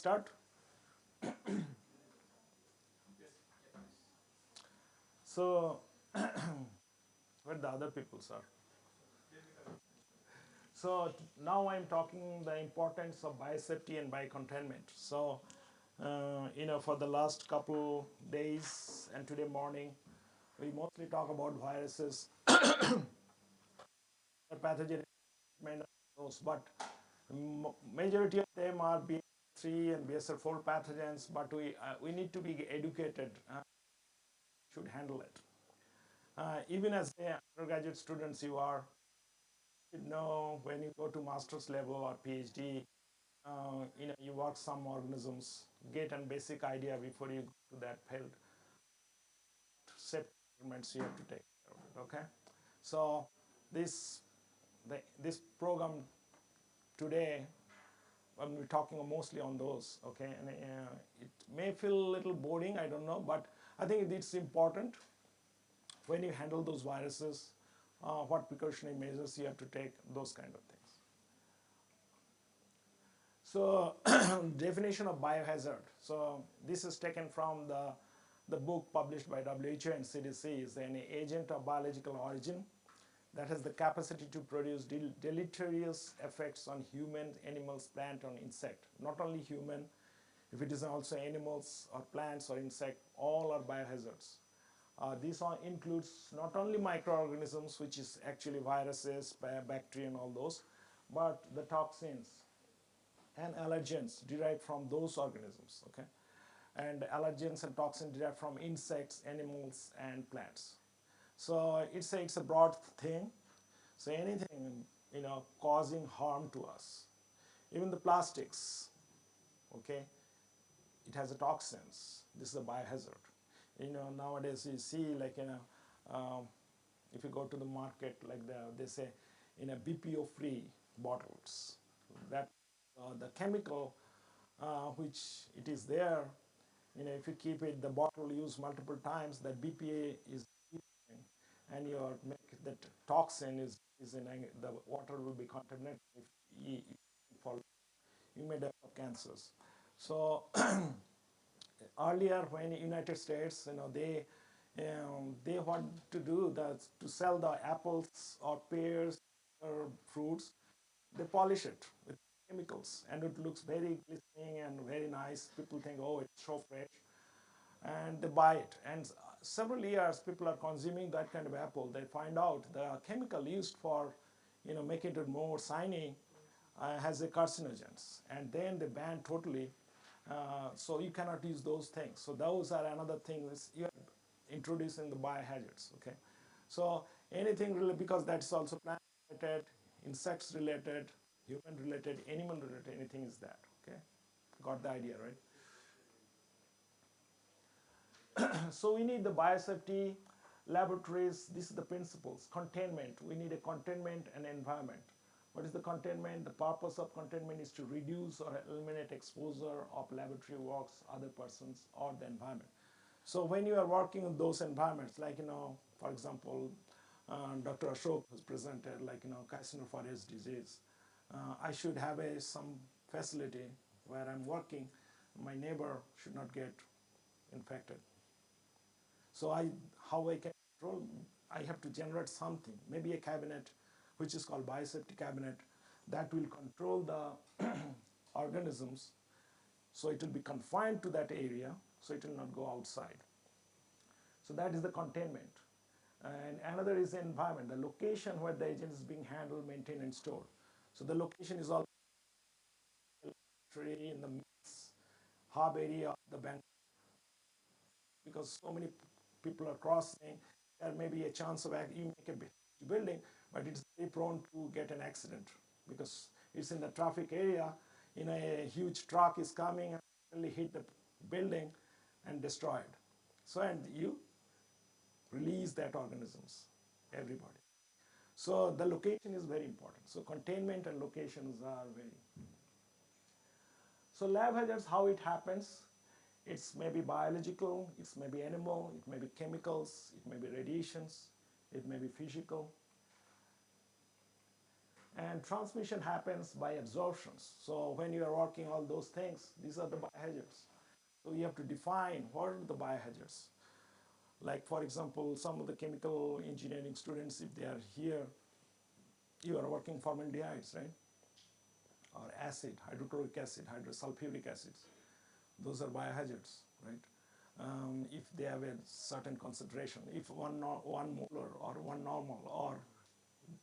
Start. So, where the other peoples are. So now I'm talking the importance of biosafety and biocontainment. So, for the last couple days and today morning, we mostly talk about viruses, pathogen management, those, but majority of them are BS3 and BSL4 pathogens. But we need to be educated. Should handle it. Even as undergraduate students, you know when you go to master's level or PhD, you work some organisms, get a basic idea before you go to that field. Set experiments you have to take care of it. Okay, so this this program today, we're talking mostly on those. Okay, and it may feel a little boring. I don't know, but I think it's important when you handle those viruses, what precautionary measures you have to take, those kind of things. So, definition of biohazard. So, this is taken from the book published by WHO and CDC. Is an agent of biological origin that has the capacity to produce deleterious effects on humans, animals, plant, or insect. Not only human, if it is also animals or plants or insect, all are biohazards. This all includes not only microorganisms, which is actually viruses, bacteria, and all those, but the toxins and allergens derived from those organisms. Okay, and allergens and toxins derived from insects, animals, and plants. So it's a broad thing. So anything causing harm to us, even the plastics. Okay, it has a toxins. This is a biohazard. Nowadays you see like if you go to the market, like they say in a BPO free bottles, that the chemical which it is there, if you keep it the bottle used multiple times, that BPA is and your make that toxin is in the water will be contaminated. If you fall, you may develop cancers. So earlier when United States, they want to do that to sell the apples or pears or fruits, they polish it with chemicals and it looks very glistening and very nice. People think, oh, it's so fresh, and they buy it. And several years people are consuming that kind of apple. They find out the chemical used for making it more shiny has a carcinogens, and then they ban totally. So you cannot use those things. So those are another thing is you are introducing the biohazards. Okay, so anything really, because that's also plant related, insects related, human related, animal related, anything is that. Okay, got the idea, right? So we need the biosafety laboratories. This is the principles. Containment. We need a containment and environment. What is the containment? The purpose of containment is to reduce or eliminate exposure of laboratory works, other persons, or the environment. So when you are working in those environments, like for example, Dr. Ashok has presented, like carcinophorus disease. I should have some facility where I'm working. My neighbor should not get infected. So how I can control? I have to generate something, maybe a cabinet, which is called biosafety cabinet, that will control the organisms. So it will be confined to that area, so it will not go outside. So that is the containment. And another is the environment, the location where the agent is being handled, maintained, and stored. So the location is all in the hub area of the bank, because so many people are crossing. There may be a chance of you make a big building, but it's very prone to get an accident because it's in the traffic area. A huge truck is coming and really hit the building and destroy it. So and you release that organisms, everybody. So the location is very important. So containment and locations are very. So lab hazards, how it happens? It's maybe biological, it's maybe animal, it may be chemicals, it may be radiations, it may be physical. And transmission happens by absorptions. So when you are working all those things, these are the biohazards. So you have to define what are the biohazards. Like for example, some of the chemical engineering students, if they are here, you are working formaldehydes, right? Or acid, hydrochloric acid, hydrosulfuric acids. Those are biohazards, right? If they have a certain concentration, if one molar or one normal, or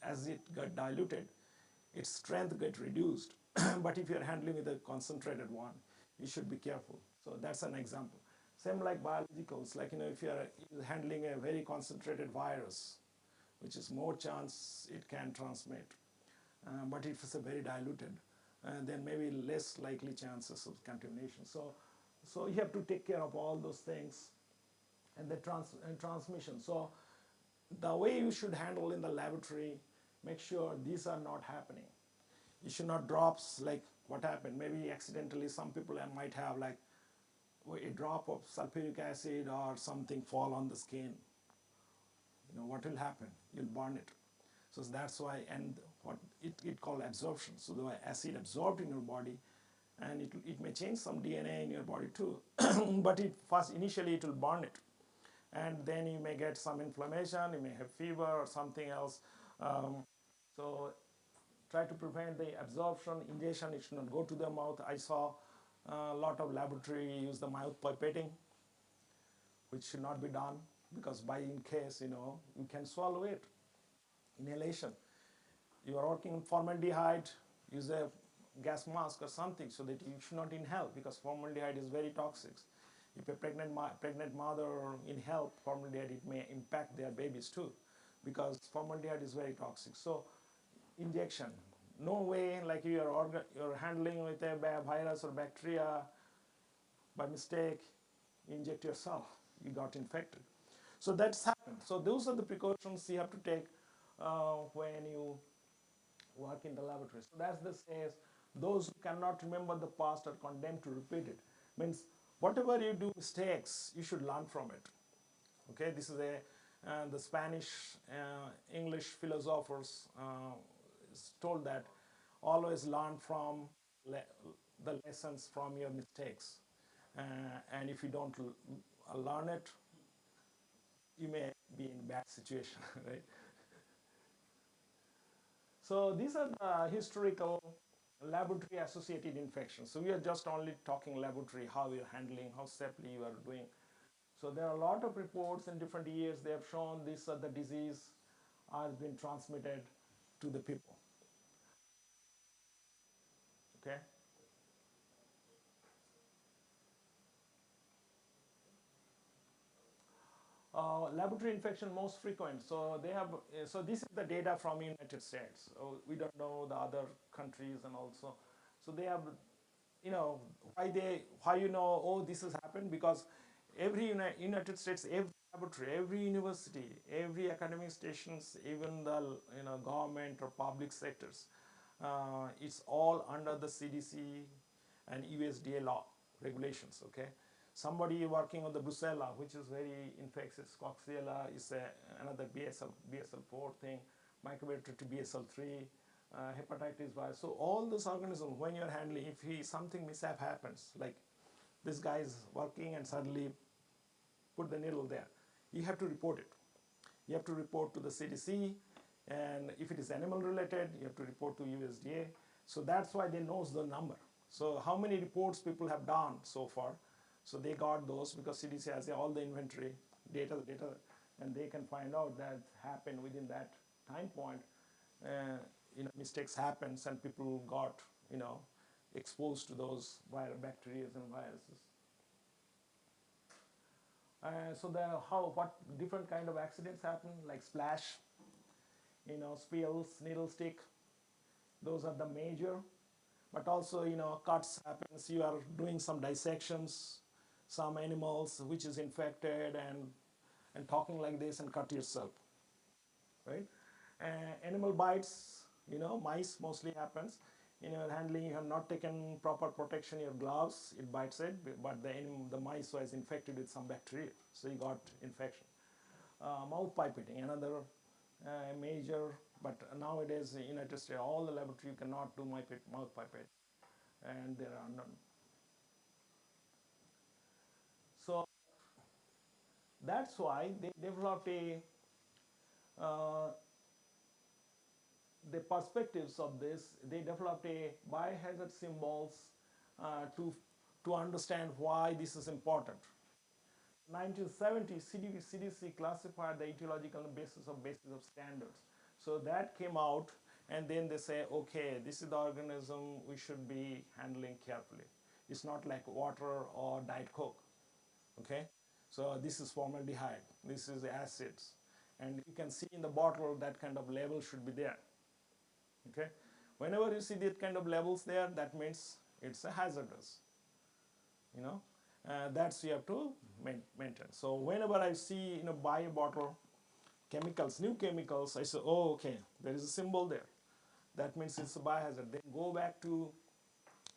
as it got diluted, its strength get reduced. But if you're handling with a concentrated one, you should be careful. So that's an example. Same like biologicals, like if you're handling a very concentrated virus, which is more chance it can transmit. But if it's a very diluted, then maybe less likely chances of contamination. So you have to take care of all those things and the transmission. So the way you should handle in the laboratory, make sure these are not happening. You should not drops like what happened. Maybe accidentally some people might have like a drop of sulfuric acid or something fall on the skin. What will happen? You'll burn it. So that's why, and what it called absorption. So the acid absorbed in your body, and it may change some DNA in your body too. But initially it will burn it, and then you may get some inflammation, you may have fever or something else. So try to prevent the absorption. Ingestion, it should not go to the mouth. I saw a lot of laboratory use the mouth pipetting, which should not be done, because by in case you can swallow it. Inhalation, you are working in formaldehyde, use a gas mask or something so that you should not inhale, because formaldehyde is very toxic. If a pregnant mother inhale formaldehyde, it may impact their babies too, because formaldehyde is very toxic. So injection, no way like you're handling with a virus or bacteria, by mistake you inject yourself, you got infected. So that's happened. So those are the precautions you have to take when you work in the laboratory. So that's the says, those who cannot remember the past are condemned to repeat it. Means whatever you do mistakes, you should learn from it. Okay, this is the Spanish English philosophers told that always learn from the lessons from your mistakes. And if you don't learn it, you may be in bad situation, right? So these are the historical laboratory associated infections. So we are just only talking laboratory, how you're handling, how safely you are doing. So there are a lot of reports in different years. They have shown this the disease has been transmitted to the people. Okay. Laboratory infection most frequent. So they have. So this is the data from United States. We don't know the other countries and also. So they have, why oh, this has happened, because every United States, every laboratory, every university, every academic stations, even the government or public sectors, it's all under the CDC and USDA law regulations. Okay, somebody working on the brucella, which is very infectious, coxiella is another BSL4 thing, microbiota to BSL3, hepatitis virus. So all those organisms, when you're handling, if something mishap happens, like this guy is working and suddenly put the needle there, you have to report it. You have to report to the CDC, and if it is animal related, you have to report to USDA. So that's why they knows the number. So how many reports people have done so far? So they got those because CDC has all the inventory data, and they can find out that happened within that time point. Mistakes happens and people got exposed to those bacteria and viruses. So what different kind of accidents happen, like splash, spills, needle stick. Those are the major. But also, cuts happens. You are doing some dissections, some animals which is infected, and talking like this and cut yourself, right? Animal bites, mice mostly happens. In your handling, you have not taken proper protection, your gloves, it bites it, but the mice was infected with some bacteria, so you got infection. Mouth pipetting, another major But nowadays, in United States, all the laboratory you cannot do mouth pipette, and there are none. So that's why they developed uh, the perspectives of this. They developed a biohazard symbols to understand why this is important. 1970, CDC classified the etiological basis of standards. So that came out, and then they say, okay, this is the organism we should be handling carefully. It's not like water or Diet Coke, okay? So this is formaldehyde, this is acids, and you can see in the bottle that kind of label should be there, okay? Whenever you see that kind of labels there, that means it's a hazardous, you know. That's you have to maintain. So whenever I see buy a bottle chemicals, new chemicals, I say, oh, okay, there is a symbol there, that means it's a biohazard. Then go back to,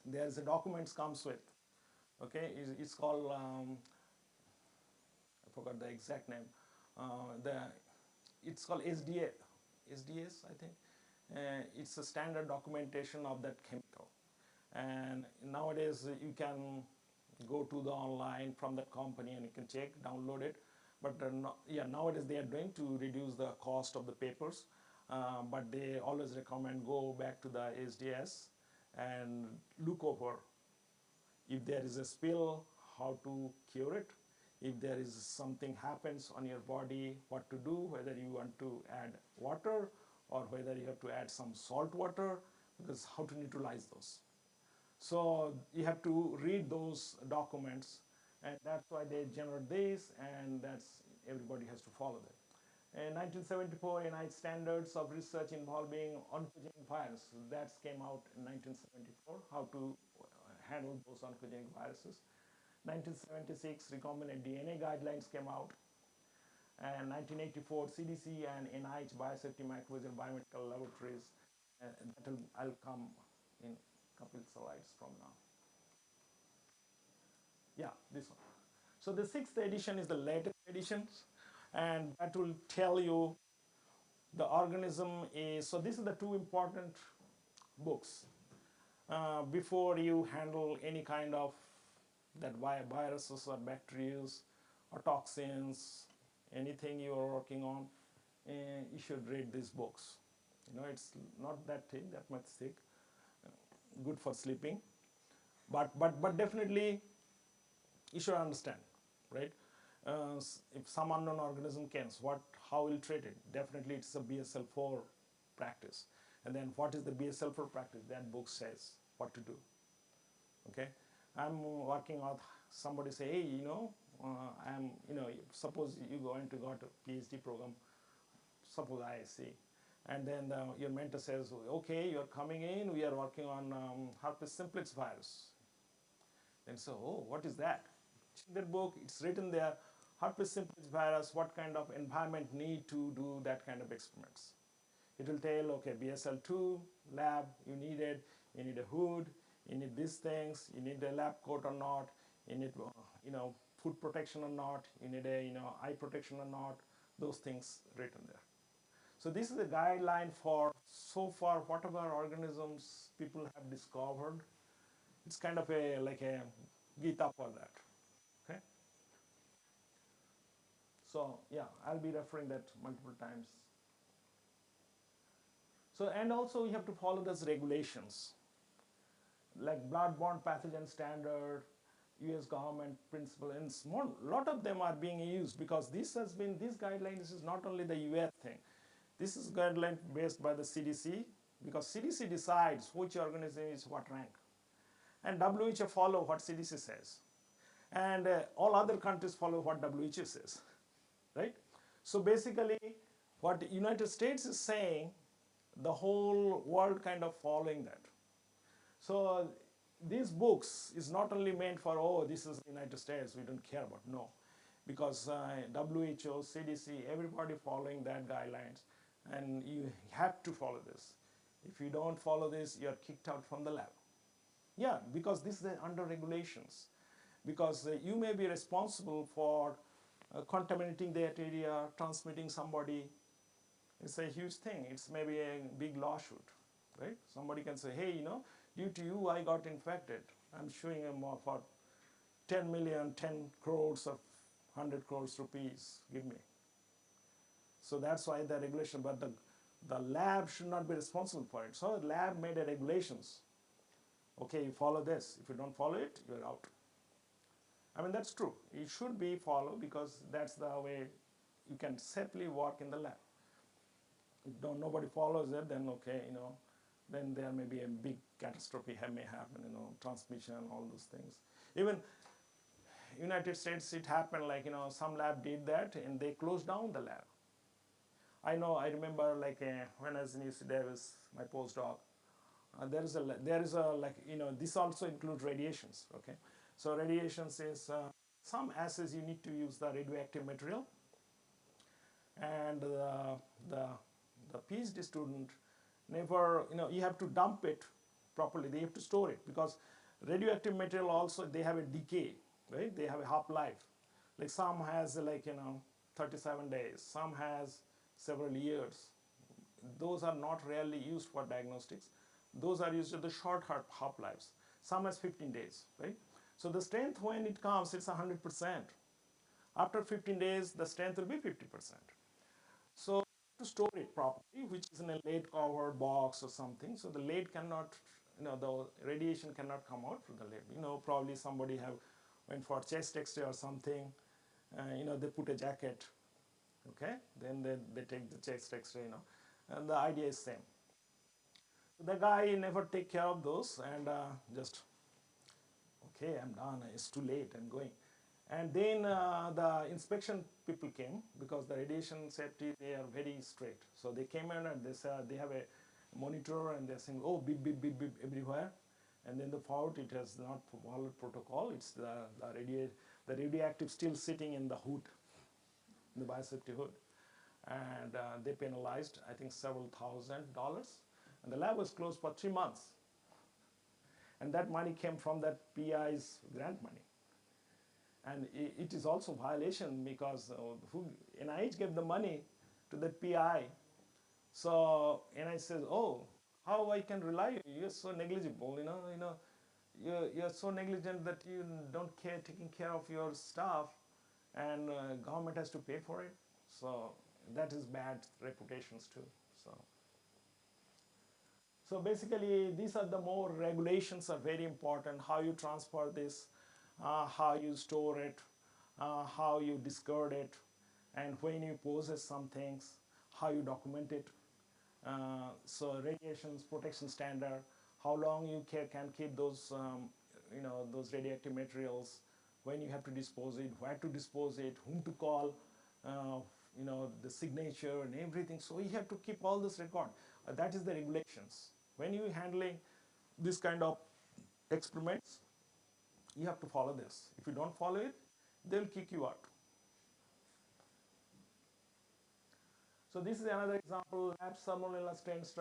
there's a documents comes with, okay, it's called I forgot the exact name, the it's called SDS, I think. It's a standard documentation of that chemical, and nowadays you can go to the online from that company and you can check, download it. But yeah, nowadays they are doing to reduce the cost of the papers, but they always recommend go back to the SDS and look over if there is a spill, how to cure it. If there is something happens on your body, what to do, whether you want to add water or whether you have to add some salt water, because how to neutralize those. So you have to read those documents, and that's why they generate this, and that's everybody has to follow that. In 1974, NIH Standards of Research Involving Oncogenic Virus, that came out in 1974, how to handle those oncogenic viruses. 1976, recombinant DNA guidelines came out, and 1984, CDC and NIH Biosafety Microbial Biomedical Laboratories. I'll come in a couple slides from now. Yeah, this one. So the sixth edition is the latest edition, and that will tell you the organism is, so this is the two important books before you handle any kind of that viruses or bacteria or toxins, anything you are working on, you should read these books. It's not that thick, that much thick, good for sleeping, but definitely you should understand, right? If some unknown organism comes, how will treat it? Definitely, it's a BSL-4 practice. And then, what is the BSL-4 practice? That book says what to do. Okay, I'm working on somebody say, hey, I'm, suppose you going to got a PhD program, suppose ISC, and then your mentor says, okay, you're coming in, we are working on herpes simplex virus. Then so, oh, what is that? In that book, it's written there, herpes simplex virus, what kind of environment need to do that kind of experiments. It will tell, okay, BSL-2 lab, you need a hood, you need these things, you need a lab coat or not, you need, food protection or not, you need a, eye protection or not, those things written there. So this is a guideline for so far whatever organisms people have discovered. It's kind of like a Gita for that. Okay. So yeah, I'll be referring that multiple times. So and also you have to follow those regulations, like blood-borne pathogen standard, U.S. government principle, and small lot of them are being used because this guidelines is not only the U.S. thing. This is guideline based by the CDC because CDC decides which organism is what rank, and WHO follow what CDC says, and all other countries follow what WHO says, right? So basically, what the United States is saying, the whole world kind of following that. So these books is not only meant for, oh, this is the United States, we don't care about, no. Because WHO, CDC, everybody following that guidelines, and you have to follow this. If you don't follow this, you're kicked out from the lab. Yeah, because this is under regulations. Because you may be responsible for contaminating that area, transmitting somebody, It's a huge thing. It's maybe a big lawsuit, right? Somebody can say, hey, due to you, I got infected. I'm suing him for 10 million, 10 crores or 100 crores rupees. Give me. So that's why the regulation, but the lab should not be responsible for it. So the lab made a regulations. Okay, you follow this. If you don't follow it, you're out. I mean, that's true. It should be followed because that's the way you can safely work in the lab. If nobody follows it, then okay, then there may be a big catastrophe may happen, transmission, all those things. Even United States, it happened like, some lab did that and they closed down the lab. I remember like when I was in UC Davis, my postdoc, there is a like, this also includes radiations, okay? So radiations is some assays you need to use the radioactive material, and the the PhD student never, you have to dump it properly. They have to store it because radioactive material also, they have a decay, right? They have a half life. Like some has like 37 days, some has several years. Those are not rarely used for diagnostics. Those are used at the short half lives. Some has 15 days, right? So the strength when it comes, it's 100%. After 15 days, the strength will be 50%. So to store it properly, which is in a lead cover box or something, so the lead cannot, the radiation cannot come out from the lead. Probably somebody have went for chest X-ray or something, they put a jacket, okay? Then they take the chest X-ray, and the idea is same. The guy never take care of those and just, okay, I'm done, it's too late, I'm going. And then the inspection people came because the radiation safety, they are very strict. So they came in and they have a monitor and they're saying, oh, beep, beep, beep, beep everywhere. And then the fault, it has not followed protocol. It's the radioactive still sitting in the hood, in the biosafety hood. And they penalized, I think, several $1,000s. And the lab was closed for 3 months. And that money came from that PI's grant money. And it is also violation because NIH gave the money to the PI. So NIH says, oh, how I can rely on you? You're so negligible, you're so negligent that you don't care taking care of your staff, and government has to pay for it. So that is bad reputations too. So basically, these are the more regulations are very important. How you transfer this, how you store it, how you discard it, and when you possess some things, how you document it. So radiations protection standard, how long you can keep those, those radioactive materials, when you have to dispose it, where to dispose it, whom to call, the signature and everything. So you have to keep all this record. That is the regulations. When you handling this kind of experiments, you have to follow this. If you don't follow it, they'll kick you out. So this is another example. Lab salmonella strains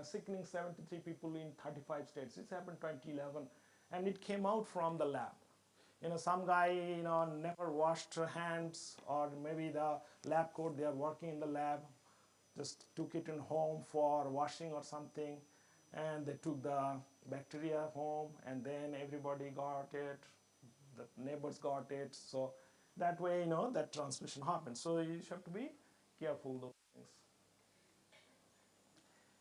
sickening 73 people in 35 states. This happened 2011, and it came out from the lab. Some guy, never washed hands, or maybe the lab coat, they are working in the lab, just took it in home for washing or something, and they took the bacteria home, and then everybody got it, the neighbors got it. So that way, that transmission happens. So you have to be careful those things.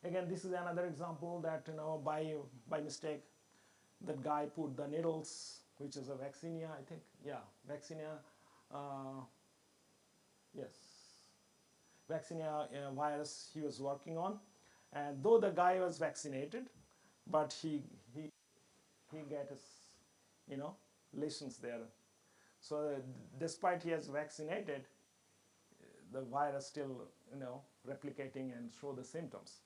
Again, this is another example that, by mistake, that guy put the needles, which is a vaccinia, I think. Yeah, vaccinia. Uh, yes, vaccinia virus he was working on, and though the guy was vaccinated, but he get his, lesions there. So despite he is vaccinated, the virus still, replicating and show the symptoms.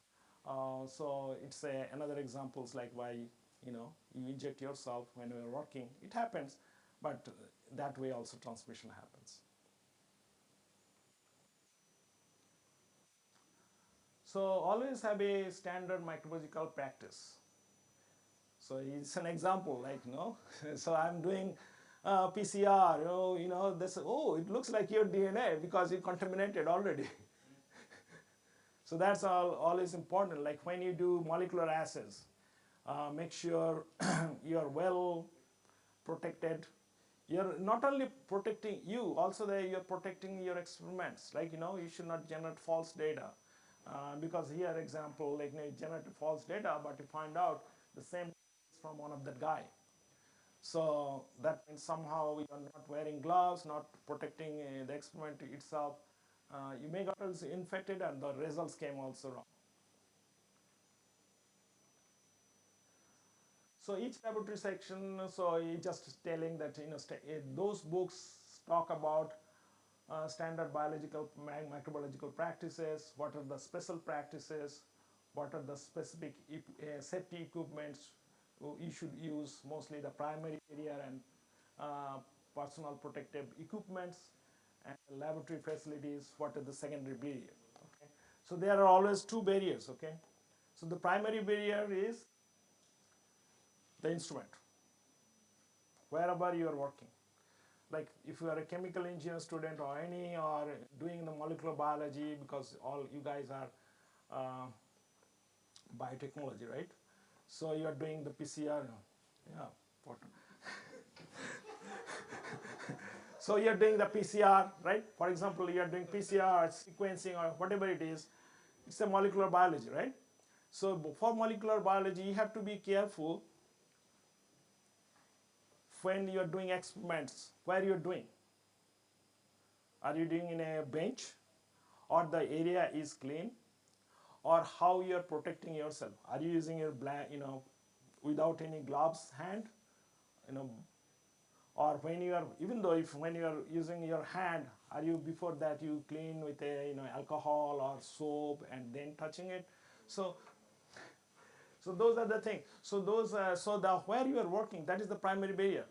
So it's another examples like why, you inject yourself when you're working. It happens, but that way also transmission happens. So always have a standard microbiological practice. So it's an example, like, so I'm doing PCR, this, oh, it looks like your DNA because you contaminated already. So that's all is important. Like when you do molecular assays, make sure you're well protected. You're not only protecting you, also you're protecting your experiments. Like, you should not generate false data. Because here, example, like, you generate false data, but you find out the same is from one of that guy. So that means somehow you're not wearing gloves, not protecting the experiment itself. You may got also infected and the results came also wrong. So each laboratory section, so you just telling that, those books talk about standard biological microbiological practices, what are the special practices, what are the specific safety equipments you should use, mostly the primary barrier and uh, personal protective equipments, and laboratory facilities, what are the secondary barrier. Okay, so there are always two barriers. Okay, so the primary barrier is the instrument, wherever you are working. Like if you are a chemical engineer student or any, or doing the molecular biology, because all you guys are uh, biotechnology, right? So you are doing the PCR. Yeah, so you're doing the PCR, right? For example, you're doing PCR sequencing or whatever it is. It's a molecular biology, right? So for molecular biology, you have to be careful when you're doing experiments, where you're doing. Are you doing in a bench, or the area is clean, or how you're protecting yourself? Are you using your without any gloves hand, you know, or when you are, even though if when you are using your hand, are you before that you clean with a alcohol or soap and then touching it? So those are the things. So those so the where you are working, that is the primary barrier.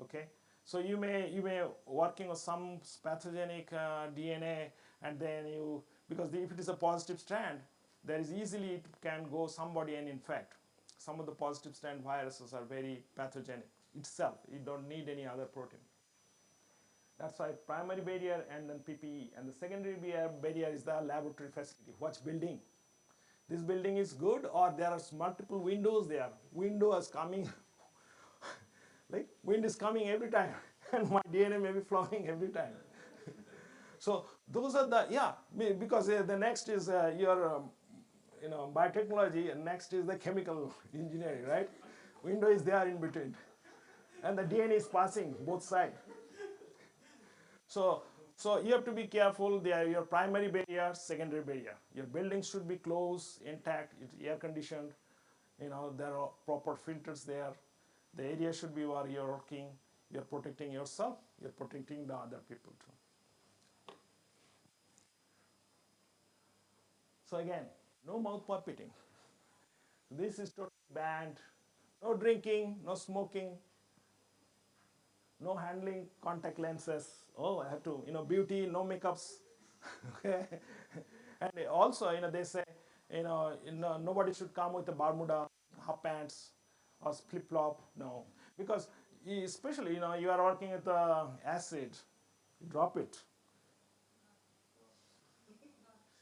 Okay, so you may working on some pathogenic DNA, and then you, because if it is a positive strand, there is easily it can go somebody and infect. Some of the positive strand viruses are very pathogenic itself. You don't need any other protein. That's why primary barrier and then PPE, and the secondary barrier is the laboratory facility. Which building? This building is good, or there are multiple windows there. Window is coming, like wind is coming every time, and my DNA may be flowing every time. So those are the, yeah, because the next is your biotechnology, and next is the chemical engineering, right? Window is there in between, and the DNA is passing both sides. So, you have to be careful. They are your primary barrier, secondary barrier. Your building should be closed, intact, it's air conditioned. There are proper filters there. The area should be where you're working. You're protecting yourself. You're protecting the other people too. So again, no mouth puppeting. This is totally banned. No drinking, no smoking, no handling contact lenses. Oh, I have to, beauty, no makeups. Okay. And also, they say, nobody should come with a Bermuda, half pants, or flip flop. No, because especially, you are working with acid, drop it.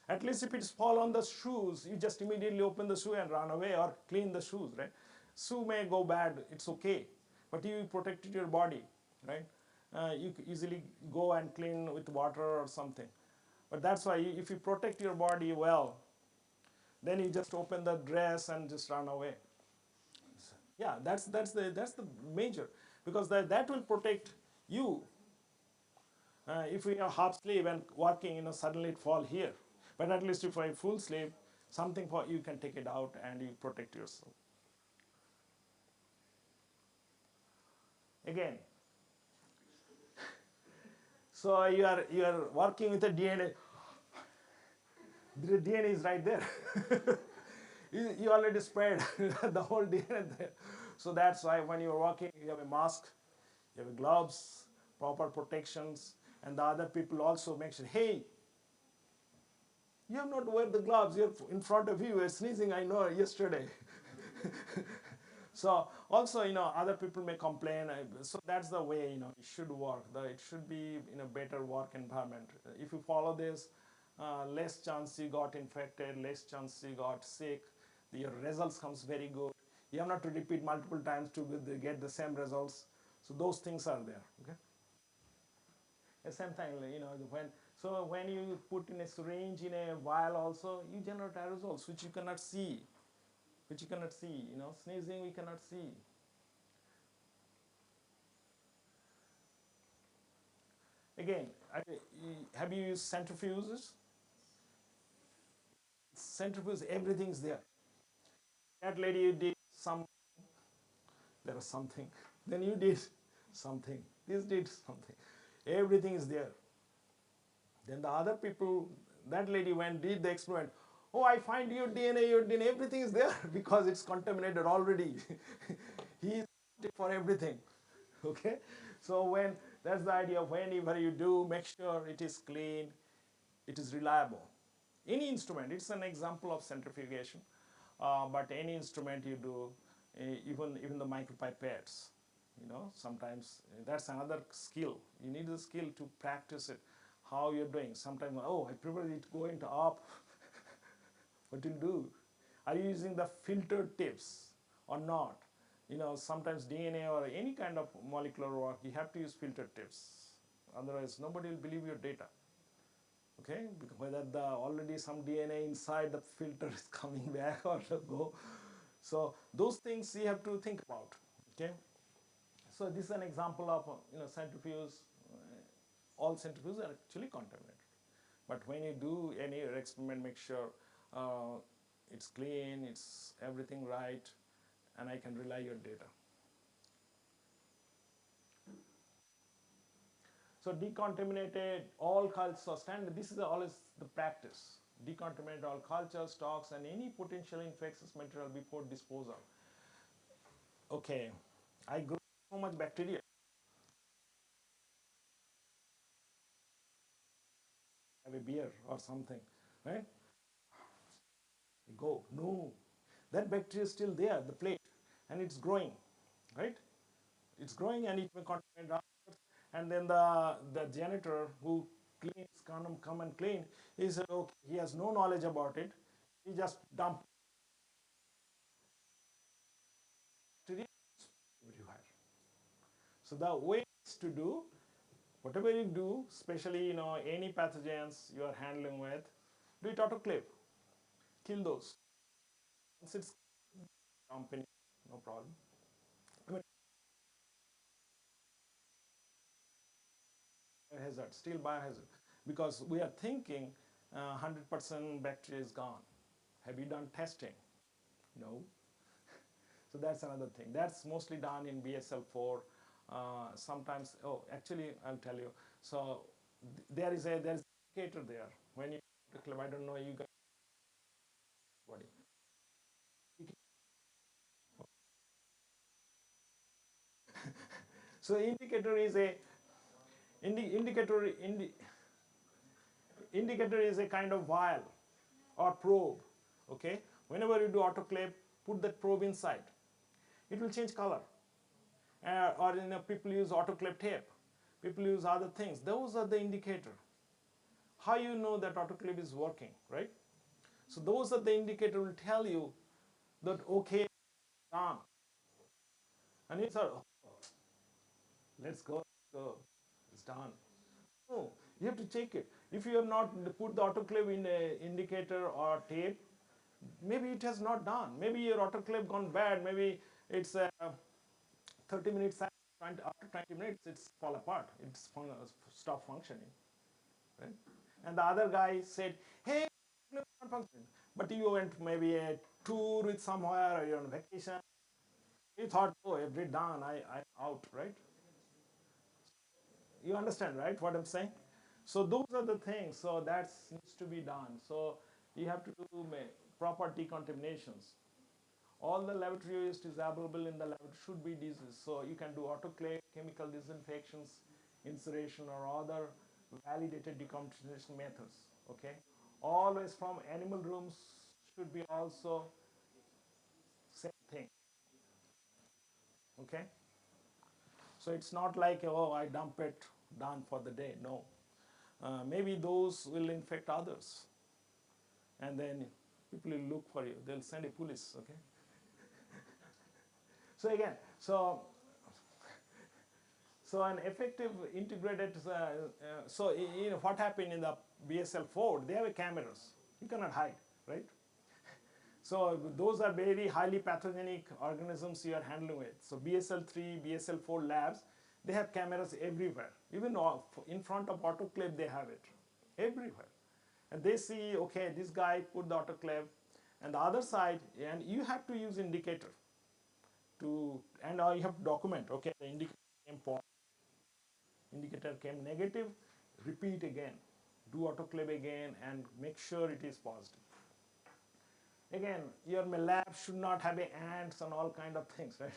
At least if it's fall on the shoes, you just immediately open the shoe and run away, or clean the shoes, right? Shoe may go bad, it's okay, but you protected your body, right? You easily go and clean with water or something. But that's why if you protect your body well, then you just open the dress and just run away. Yeah, that's the major, because that will protect you. If we are half sleeve and working, suddenly it fall here. But at least if I full sleeve, something for you can take it out and you protect yourself. Again, so you are working with a DNA. The DNA is right there. You already spread the whole DNA there. So that's why when you're working, you have a mask, you have gloves, proper protections, and the other people also make sure, hey, you have not wear the gloves. You're in front of you. You're sneezing. I know yesterday. So also, other people may complain. So that's the way, it should work. It should be in a better work environment. If you follow this, less chance you got infected, less chance you got sick. Your results comes very good. You have not to repeat multiple times to get the same results. So those things are there. Okay. The same thing, when you put in a syringe in a vial also, you generate aerosols which you cannot see, sneezing we cannot see. Again, have you used centrifuges? Centrifuge, everything's there. That lady you did some, there was something. Then you did something. This did something. Everything is there. Then the other people, that lady went, did the experiment. Oh, I find your DNA, everything is there because it's contaminated already. He is for everything. Okay? So that's the idea. Whenever you do, make sure it is clean, it is reliable. Any instrument, it's an example of centrifugation, but any instrument you do, even the micropipettes, sometimes that's another skill. You need the skill to practice it, how you're doing. Sometimes, oh, I prefer it going to up. What you'll do? Are you using the filtered tips or not? Sometimes DNA or any kind of molecular work, you have to use filtered tips. Otherwise, nobody will believe your data. Okay, because whether the already some DNA inside the filter is coming back or go. So those things you have to think about. Okay, so this is an example of centrifuge. All centrifuges are actually contaminated. But when you do any experiment, make sure it's clean, it's everything right, and I can rely your data. So decontaminated all cultures are standard. This is always the practice. Decontaminate all cultures, stocks, and any potential infectious material before disposal. Okay, I grow so much bacteria. Have a beer or something, right? Go. No, that bacteria is still there, the plate, and it's growing, right? It's growing and it may contaminate others. And then the janitor who cleans, come and clean, he said, okay, he has no knowledge about it. He just dumped bacteria everywhere. So the way is to do, whatever you do, especially any pathogens you are handling with, do it autoclave. Kill those. Once it's dumping, no problem. I mean, biohazard, still biohazard, because we are thinking 100% bacteria is gone. Have you done testing? No. So that's another thing. That's mostly done in BSL-4. Sometimes, oh, actually, I'll tell you. So there's an indicator there. When you I don't know you guys body. So indicator is a indi, indicator indi, indicator is a kind of vial or probe. Okay. Whenever you do autoclave, put that probe inside. It will change color. Or people use autoclave tape. People use other things. Those are the indicator. How you know that autoclave is working, right? So those are the indicator will tell you that okay, done. And it's let's go, it's done. No, you have to check it. If you have not put the autoclave in a indicator or tape, maybe it has not done. Maybe your autoclave gone bad. Maybe it's 30 minutes after 20 minutes it's fall apart. It's stop functioning, right? And the other guy said, "Hey, it's not functioning." But you went maybe a tour with somewhere or you're on vacation. You thought, "Oh, every done, I out," right? You understand, right? What I'm saying? So those are the things. So that needs to be done. So you have to do proper decontaminations. All the laboratory waste is available in the lab should be diseased. So you can do autoclave, chemical disinfections, incineration, or other validated decontamination methods. Okay, always from animal rooms should be also same thing. Okay, so it's not like, oh, I dump it, done for the day. No, maybe those will infect others, and then people will look for you. They'll send a police. Okay. So again, so an effective integrated. So what happened in the BSL-4? They have cameras. You cannot hide, right? So those are very highly pathogenic organisms you are handling with. So BSL-3, BSL-4 labs, they have cameras everywhere. Even in front of autoclave, they have it everywhere. And they see, okay, this guy put the autoclave, and the other side, and you have to use indicator to, and you have to document, okay, the indicator came negative, repeat again, do autoclave again, and make sure it is positive. Again, your lab should not have ants and all kind of things, right?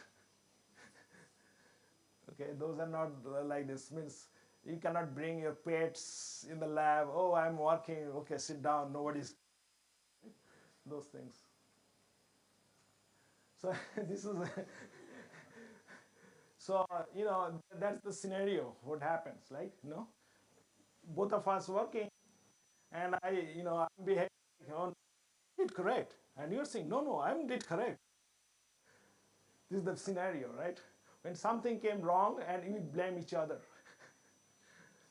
Okay, those are not like this. Means you cannot bring your pets in the lab. Oh, I'm working. Okay, sit down. Nobody's those things. So this is so that's the scenario. What happens? Like both of us working, and I'm behaving. Oh, did correct, and you're saying no, I did correct. This is the scenario, right? When something came wrong, and we blame each other.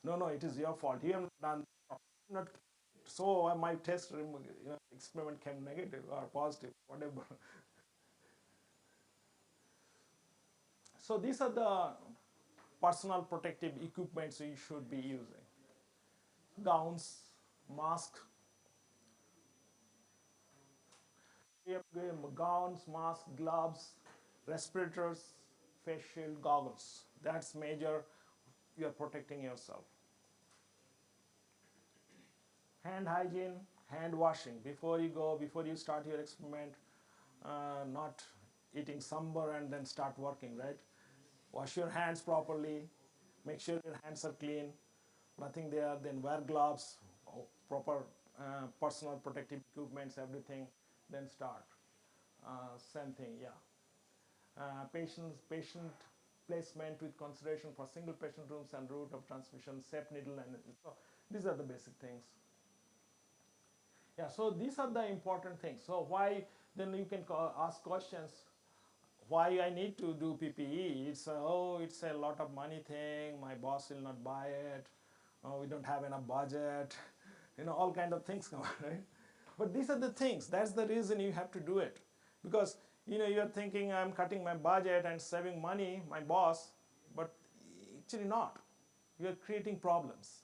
No, it is your fault. You have not done not. So my test experiment came negative or positive, whatever. So these are the personal protective equipments you should be using: gowns, mask. You have gowns, mask, gloves, respirators, face shield, goggles. That's major. You are protecting yourself. Hand hygiene, hand washing before you go, before you start your experiment. Not eating sambar and then start working, right? Wash your hands properly, make sure your hands are clean, nothing there, then wear gloves, proper personal protective equipments, everything, then start. Same thing, yeah. Patient placement with consideration for single patient rooms and route of transmission, safe needle, and so these are the basic things. Yeah, so these are the important things. So why then you can ask questions, why I need to do PPE? It's a lot of money thing. My boss will not buy it. Oh, we don't have enough budget. All kind of things come, right? But these are the things. That's the reason you have to do it, because you're thinking I'm cutting my budget and saving money, my boss, but actually not. You're creating problems.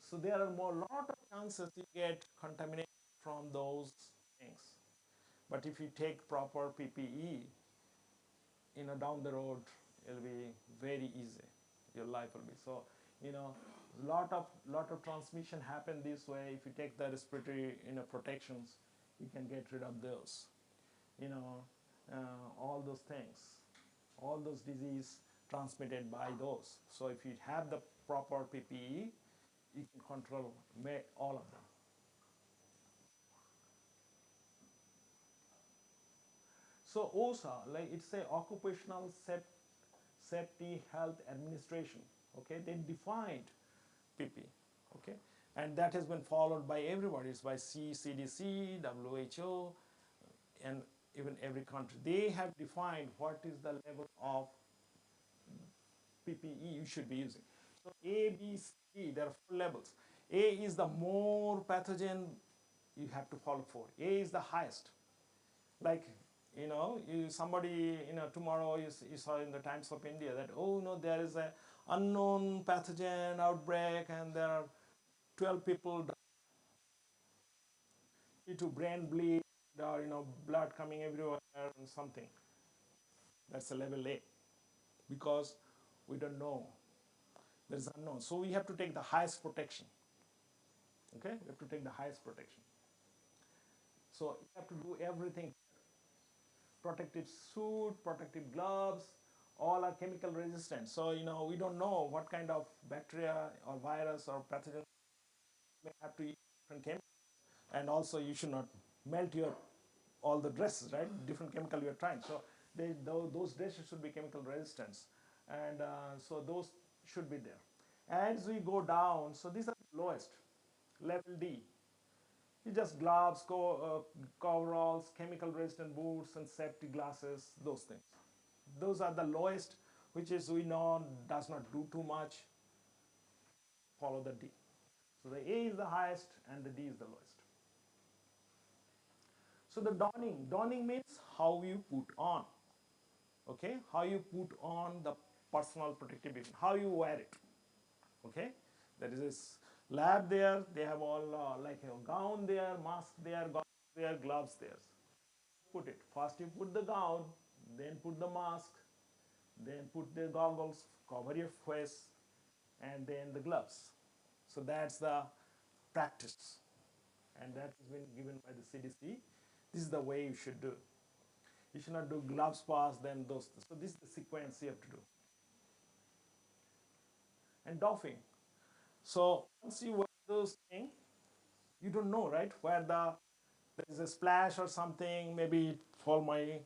So there are lot of chances you get contamination from those things. But if you take proper PPE, down the road it'll be very easy. Your life will be so. Lot of transmission happen this way. If you take the respiratory protections, you can get rid of those. You know, all those things, all those disease transmitted by those. So if you have the proper PPE, you can control all of them. So OSA, like it's a occupational safety health administration. Okay, they defined PP. Okay, and that has been followed by everybody. It's by CDC, WHO, and even every country. They have defined what is the level of PPE you should be using. So A, B, C, there are 4 levels. A is the more pathogen you have to follow for. A is the highest. Like somebody tomorrow you saw in the Times of India that there is a unknown pathogen outbreak and there are 12 people due to brain bleed or blood coming everywhere and something. That's a level A, because we don't know. There is unknown, so we have to take the highest protection. Okay, we have to take the highest protection. So you have to do everything: protective suit, protective gloves, all are chemical resistant. So we don't know what kind of bacteria or virus or pathogen may have to use different chemicals. And also you should not melt your all the dresses, right? Different chemical you are trying. So those dresses should be chemical resistance, and so those should be there. As we go down, so these are the lowest, level D. You just gloves, coveralls, chemical resistant boots, and safety glasses, those things. Those are the lowest, which is we know does not do too much. Follow the D. So the A is the highest and the D is the lowest. So the donning means how you put on. Okay, how you put on the personal protective equipment, how you wear it. Okay, there is this lab there. They have all like a gown there, mask there, goggles there, gloves there. Put it first. You put the gown, then put the mask, then put the goggles, cover your face, and then the gloves. So that's the practice, and that has been given by the CDC. This is the way you should do. You should not do gloves first, then those. So this is the sequence you have to do. And doffing. So once you wear those things, you don't know, right, where there is a splash or something, maybe for my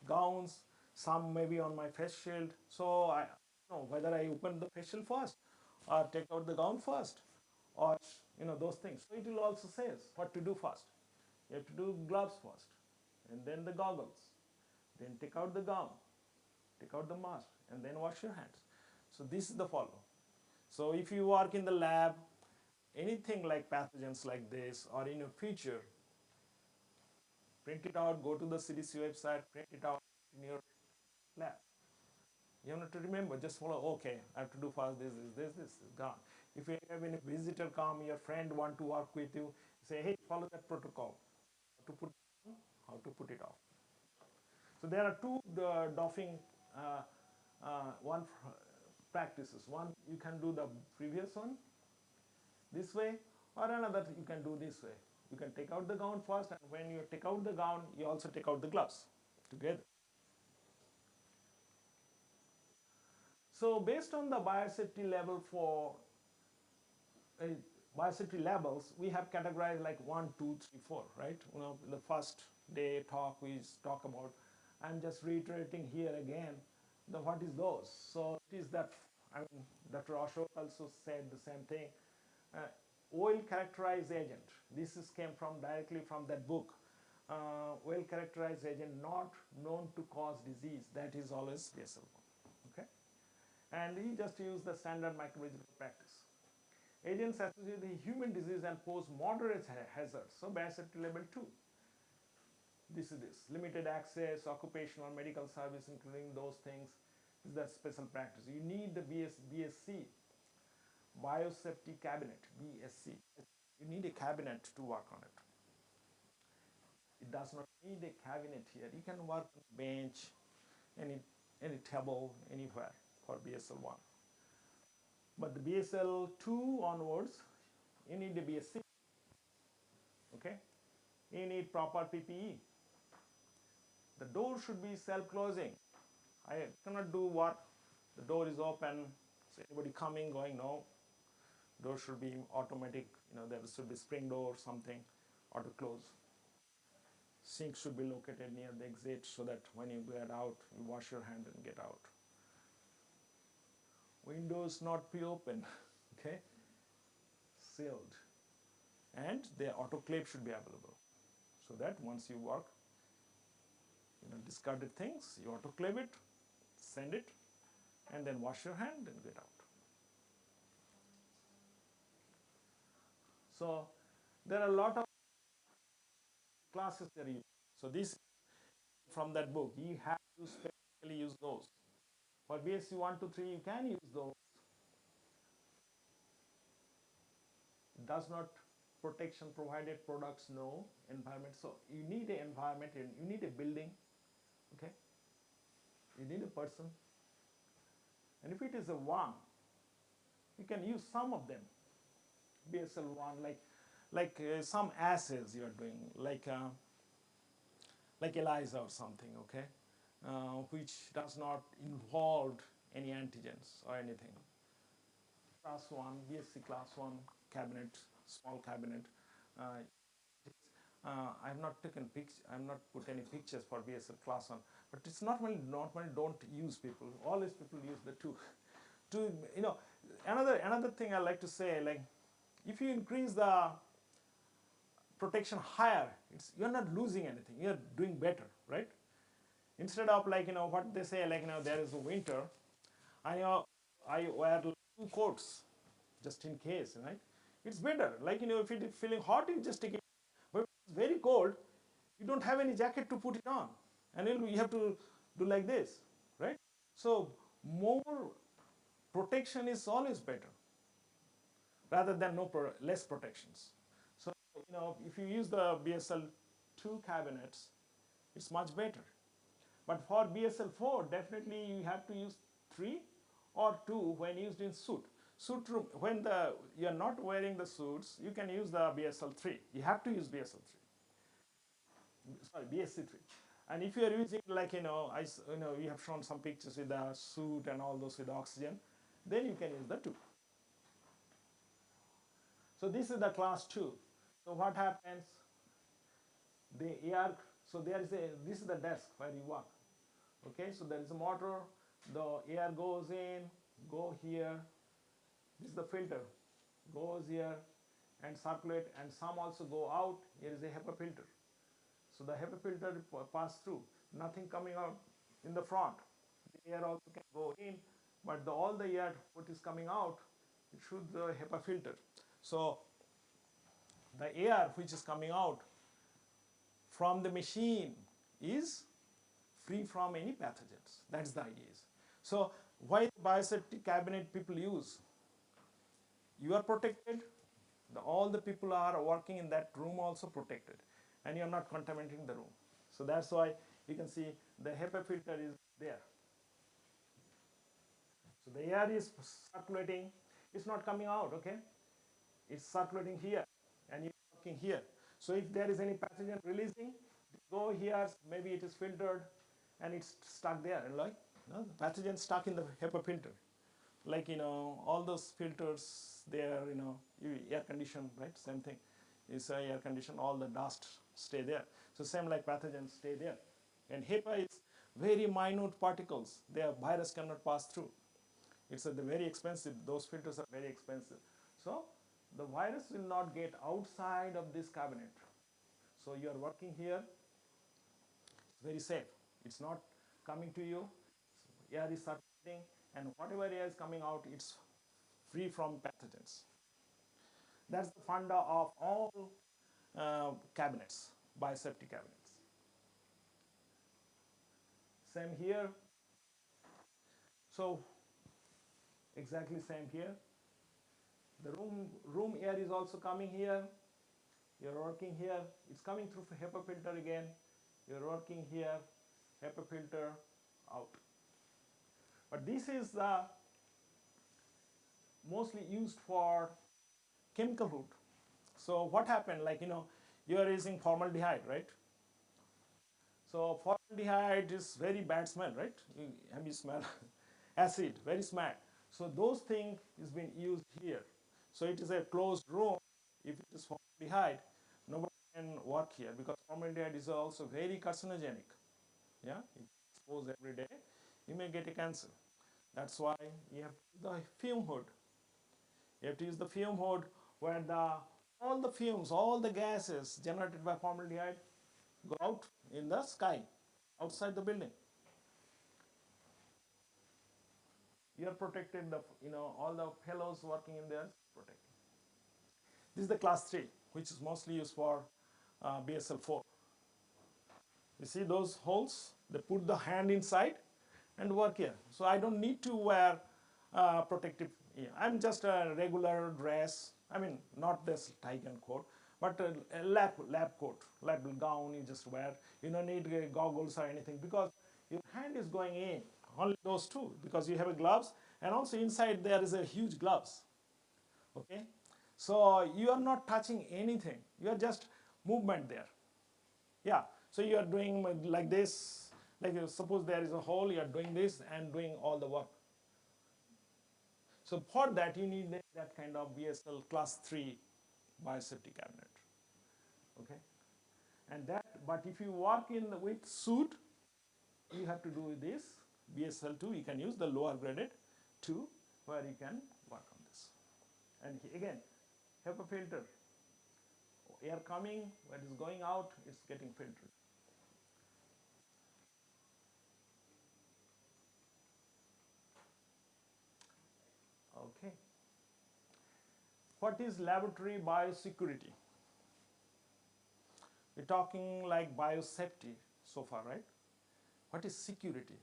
gowns, some maybe on my face shield. So I don't know whether I open the face shield first or take out the gown first or those things. So it will also says what to do first. You have to do gloves first and then the goggles. Then take out the gown, take out the mask and then wash your hands. So this is the follow. So if you work in the lab, anything like pathogens like this or in your future, print it out, go to the CDC website, print it out in your lab. You have to remember, just follow, okay, I have to do first this is gone. If you have any visitor come, your friend want to work with you, say, hey, follow that protocol. How to put it on, how to put it off. So there are two doffing uh, one practices. One, you can do the previous one this way, or another you can do this way. You can take out the gown first, and when you take out the gown, you also take out the gloves together. So based on the biosafety level for uh, biosafety levels, we have categorized like 1, 2, 3, 4, right? In the first day talk, we talk about, I'm just reiterating here again, what is those? So it is that, I mean, Dr. Ashok also said the same thing. Uh, Well characterized agent. This came from directly from that book. Well characterized agent not known to cause disease. That is always BSL1. Okay, and he just used the standard microbiological practice. Agents associated with human disease and pose moderate hazards. So biosafety level 2. This is this limited access, occupational medical service, including those things. Is that special practice? You need the BSc, Biosafety Cabinet, BSc. You need a cabinet to work on it. It does not need a cabinet here. You can work on a bench, any table, anywhere for BSL1. But the BSL2 onwards, you need a BSc. Okay? You need proper PPE. The door should be self-closing. I cannot do work. The door is open. So anybody coming, going, no. Door should be automatic. There should be spring door, something, auto close. Sink should be located near the exit so that when you get out, you wash your hand and get out. Windows not be open, okay? Sealed. And the autoclave should be available. So that once you work, discarded things, you autoclave it, send it, and then wash your hand and get out. So there are a lot of classes that are used. So this from that book, you have to specifically use those. For BSc 1 to 3, you can use those. Does not protection provided products, no. Environment. So you need an environment, and you need a building, okay? You need a person. And if it is a 1, you can use some of them. BSL1, like some assays you are doing, like ELISA or something, okay, which does not involve any antigens or anything. Class 1, BSc class 1 cabinet, small cabinet. Uh, I have not taken pictures. I have not put any pictures for BSL class 1, but it's not normally don't use people. Always people use the 2. To another thing I like to say, like if you increase the protection higher, you're not losing anything. You're doing better, right? Instead of like what they say, like there is a winter, I wear two coats just in case, right? It's better. Like if it's feeling hot, you just take it. But if it's very cold, you don't have any jacket to put it on, and you have to do like this, right? So more protection is always better rather than less protections. So if you use the BSL2 cabinets, it's much better. But for BSL4, definitely you have to use 3 or 2 when used in suit. Suit room, when you're not wearing the suits, you can use the BSL3. You have to use BSL3. Sorry, BSC3. And if you are using like, you have shown some pictures with the suit and all those with oxygen, then you can use the 2. So this is the class 2. So what happens? The air, so this is the desk where you work. Okay, so there is a motor, the air goes in, go here, this is the filter, goes here and circulate, and some also go out. Here is a HEPA filter. So the HEPA filter pass through, nothing coming out in the front. The air also can go in, but all the air what is coming out, it should the HEPA filter. So the air which is coming out from the machine is free from any pathogens. That's the idea. So why the biosafety cabinet people use? You are protected, all the people are working in that room also protected, and you are not contaminating the room. So that's why you can see the HEPA filter is there. So the air is circulating, it's not coming out, okay? It's circulating here, and you're working here. So if there is any pathogen releasing, go here, maybe it is filtered, and it's stuck there, and like the pathogen stuck in the HEPA filter. Like all those filters, they are air conditioned, right? Same thing. It's air conditioned, all the dust stay there. So same like pathogens stay there. And HEPA is very minute particles. Their virus cannot pass through. It's very expensive. Those filters are very expensive. So the virus will not get outside of this cabinet. So you are working here, it's very safe. It's not coming to you. Air is circulating, and whatever air is coming out, it's free from pathogens. That's the funda of all cabinets, biosafety cabinets. Same here. So exactly same here. The room air is also coming here. You're working here. It's coming through HEPA filter again. You're working here, HEPA filter out. But this is mostly used for chemical route. So what happened? Like you are using formaldehyde, right? So formaldehyde is very bad smell, right? Have you smell acid, very smell. So those things is being used here. So it is a closed room. If it is formaldehyde, nobody can work here because formaldehyde is also very carcinogenic. Yeah, if exposed every day, you may get a cancer. That's why you have the fume hood. You have to use the fume hood where all the fumes, all the gases generated by formaldehyde go out in the sky, outside the building. You are protected. All the fellows working in there protected. This is the class 3, which is mostly used for BSL4. You see those holes? They put the hand inside and work here. So I don't need to wear protective. I'm just a regular dress. I mean, not this tie and coat, but a lab coat, lab gown you just wear. You don't need goggles or anything because your hand is going in. Only those two because you have a gloves, and also inside there is a huge gloves. Okay, so you are not touching anything. You are just movement there. Yeah, so you are doing like this, like suppose there is a hole, you are doing this and doing all the work. So for that you need that kind of BSL class 3 biosafety cabinet. Okay, and that, but if you work with suit, you have to do this BSL2. You can use the lower graded 2 where you can work on. And again, HEPA filter, air coming, what is going out, it's getting filtered. Okay. What is laboratory biosecurity? We're talking like biosafety so far, right? What is security?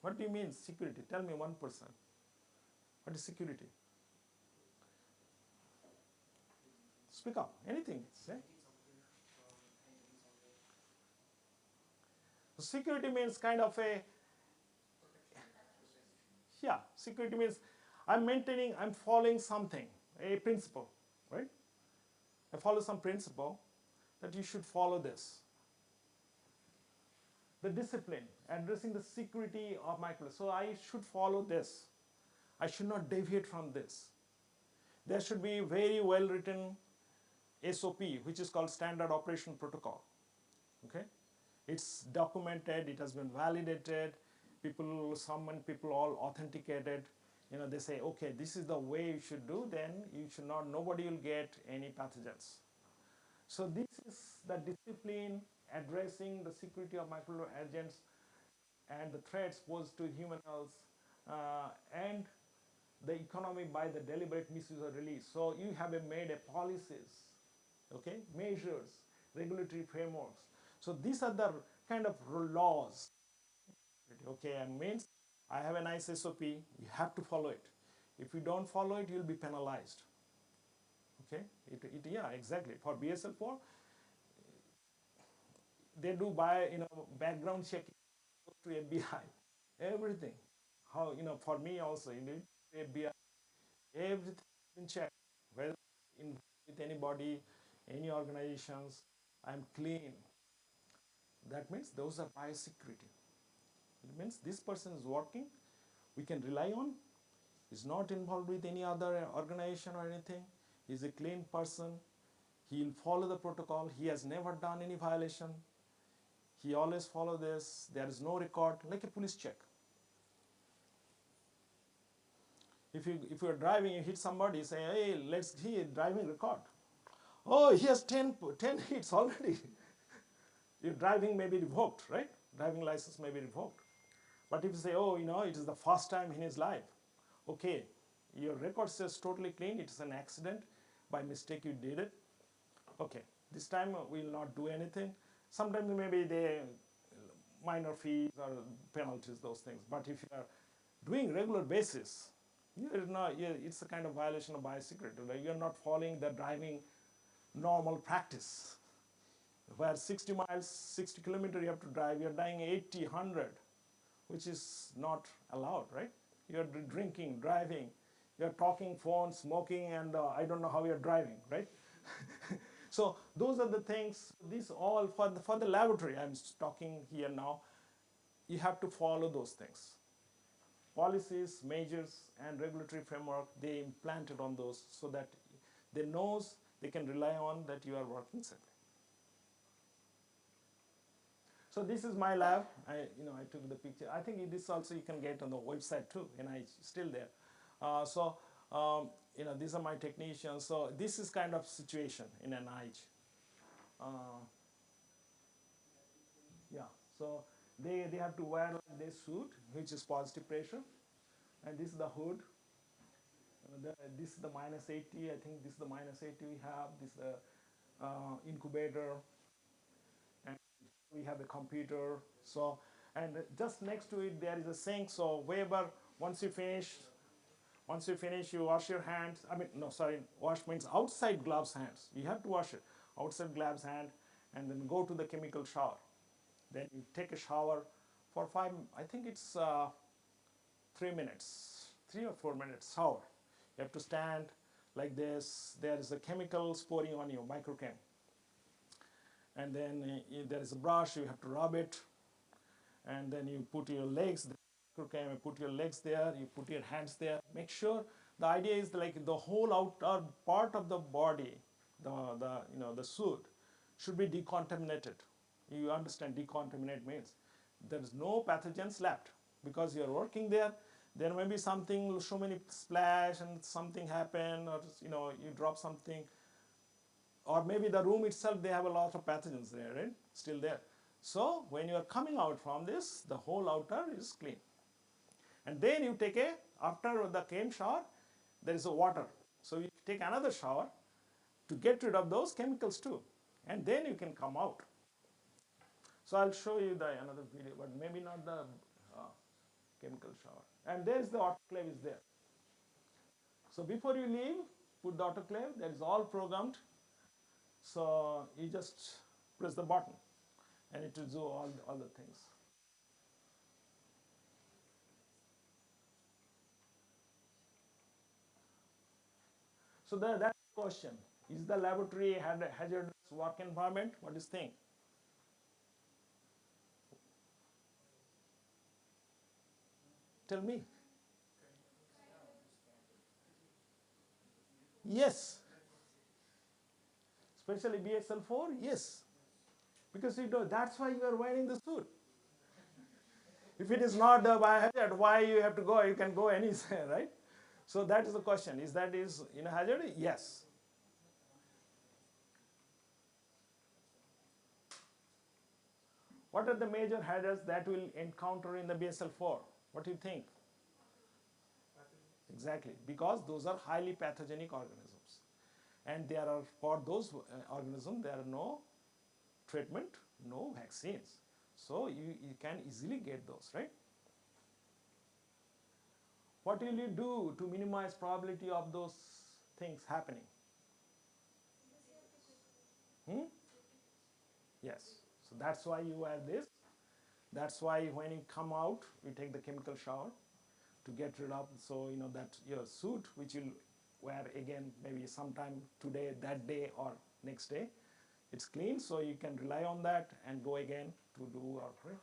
What do you mean security? Tell me one person. What is security? Speak up. Anything. Say. Security means kind of a, yeah, security means I'm maintaining, I'm following something, a principle, right? I follow some principle that you should follow this. The discipline, addressing the security of my place. So I should follow this. I should not deviate from this. There should be very well written SOP, which is called Standard Operation Protocol. Okay, it's documented. It has been validated. People all authenticated. You know, they say, okay, this is the way you should do. Then you should not. Nobody will get any pathogens. So this is the discipline addressing the security of microbial agents and the threats posed to human health and the economy by the deliberate misuse or release. So you have made a policies, okay, measures, regulatory frameworks. So these are the kind of laws. Okay, and means I have a nice SOP. You have to follow it. If you don't follow it, you'll be penalized. Okay, yeah, exactly. For BSL4, they do background checking to FBI, everything. How for me also, you need FBI, everything in check. Whether in with anybody, any organizations, I'm clean. That means those are biosecurity. It means this person is working, we can rely on, is not involved with any other organization or anything. He's a clean person. He'll follow the protocol. He has never done any violation. He always follow this. There is no record, like a police check. If you're driving, you hit somebody, say, hey, let's see a driving record. Oh, he has 10 hits already. Your driving may be revoked, right? Driving license may be revoked. But if you say, oh, it is the first time in his life, okay, your record says totally clean, it is an accident, by mistake you did it. Okay, this time we will not do anything. Sometimes maybe they minor fees or penalties, those things. But if you are doing regular basis, it's a kind of violation of biosecurity. Right? You're not following the driving normal practice. Where 60 miles, 60 kilometers you have to drive, you're dying 80, 100, which is not allowed, right? You're drinking, driving, you're talking, phone, smoking, and I don't know how you're driving, right? So those are the things, these all for the laboratory, I'm talking here now, you have to follow those things. Policies, measures, and regulatory framework, they implanted on those so that they knows they can rely on that you are working safely. So this is my lab. I took the picture. I think this also you can get on the website too. NIH still there. These are my technicians. So this is kind of situation in NIH. Uh, yeah. So they have to wear like this suit, which is positive pressure, and this is the hood. This is the minus 80. I think this is the minus 80 we have. This is the incubator, and we have a computer. So, and just next to it there is a sink. So wherever once you finish, you wash your hands. I mean, no, sorry, wash means outside gloves hands. You have to wash it outside gloves hand, and then go to the chemical shower. Then you take a shower for 5. I think it's 3 minutes, 3 or 4 minutes shower. You have to stand like this. There is a chemical pouring on you, microchem, and then there is a brush. You have to rub it, and then you put your legs. Okay, you put your legs there. You put your hands there. Make sure the idea is like the whole outer part of the body, the suit, should be decontaminated. You understand decontaminate means there is no pathogens left because you are working there. There may be something, so many splash and something happen, or you drop something, or maybe the room itself, they have a lot of pathogens there, right? Still there. So when you are coming out from this, the whole outer is clean. And then you take after the clean shower, there is a water. So you take another shower to get rid of those chemicals too. And then you can come out. So I'll show you the another video, but maybe not the chemical shower. And there is the autoclave is there. So before you leave, put the autoclave. That is all programmed. So you just press the button, and it will do all the things. So that's the question. Is the laboratory hazardous work environment? What do you think? Tell me. Yes. Especially BSL-4, yes. Because that's why you are wearing the suit. If it is not the biohazard, why you have to go? You can go anywhere, right? So that is the question. Is that is in a hazard? Yes. What are the major hazards that we'll encounter in the BSL-4? What do you think? Exactly, because those are highly pathogenic organisms. And there are, for those organisms, there are no treatment, no vaccines. So you can easily get those, right? What will you do to minimize probability of those things happening? Hmm? Yes. So that's why you wear this. That's why when you come out, you take the chemical shower to get rid of, so that your suit, which you'll wear again maybe sometime today, that day, or next day, it's clean, so you can rely on that and go again to do our pray.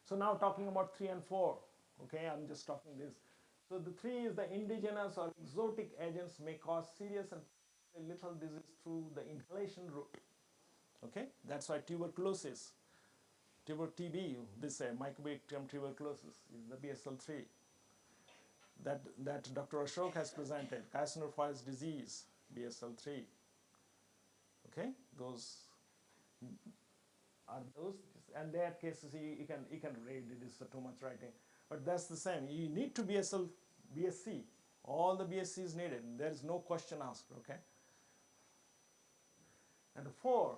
So now talking about 3 and 4, okay, I'm just talking this. So the 3 is the indigenous or exotic agents may cause serious and lethal disease through the inhalation route. Okay, that's why tuberculosis, TB, this mycobacterium tuberculosis is the BSL-3 that Dr. Ashok has presented, Kaisenophiles disease, BSL-3. Okay, those are those, and their cases you can read, it is too much writing, but that's the same. You need to BSc, all the BSc is needed. There is no question asked. Okay, and 4,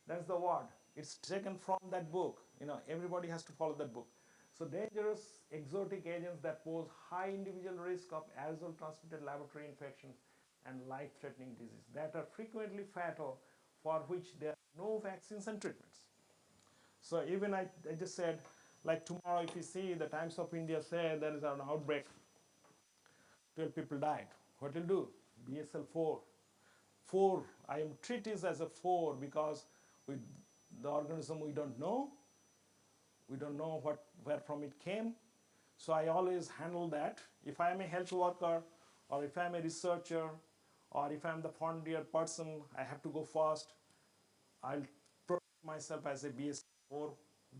that's the word. It's taken from that book. Everybody has to follow that book. So dangerous exotic agents that pose high individual risk of aerosol transmitted laboratory infections and life-threatening disease that are frequently fatal, for which there are no vaccines and treatments. So even I just said, like tomorrow, if you see the Times of India say there is an outbreak, 12 people died. What will do? BSL-4. 4, I am treat it as a 4 because with the organism we don't know where from it came. So I always handle that. If I am a health worker, or if I am a researcher, or if I am the frontier person, I have to go fast. I'll protect myself as a BS4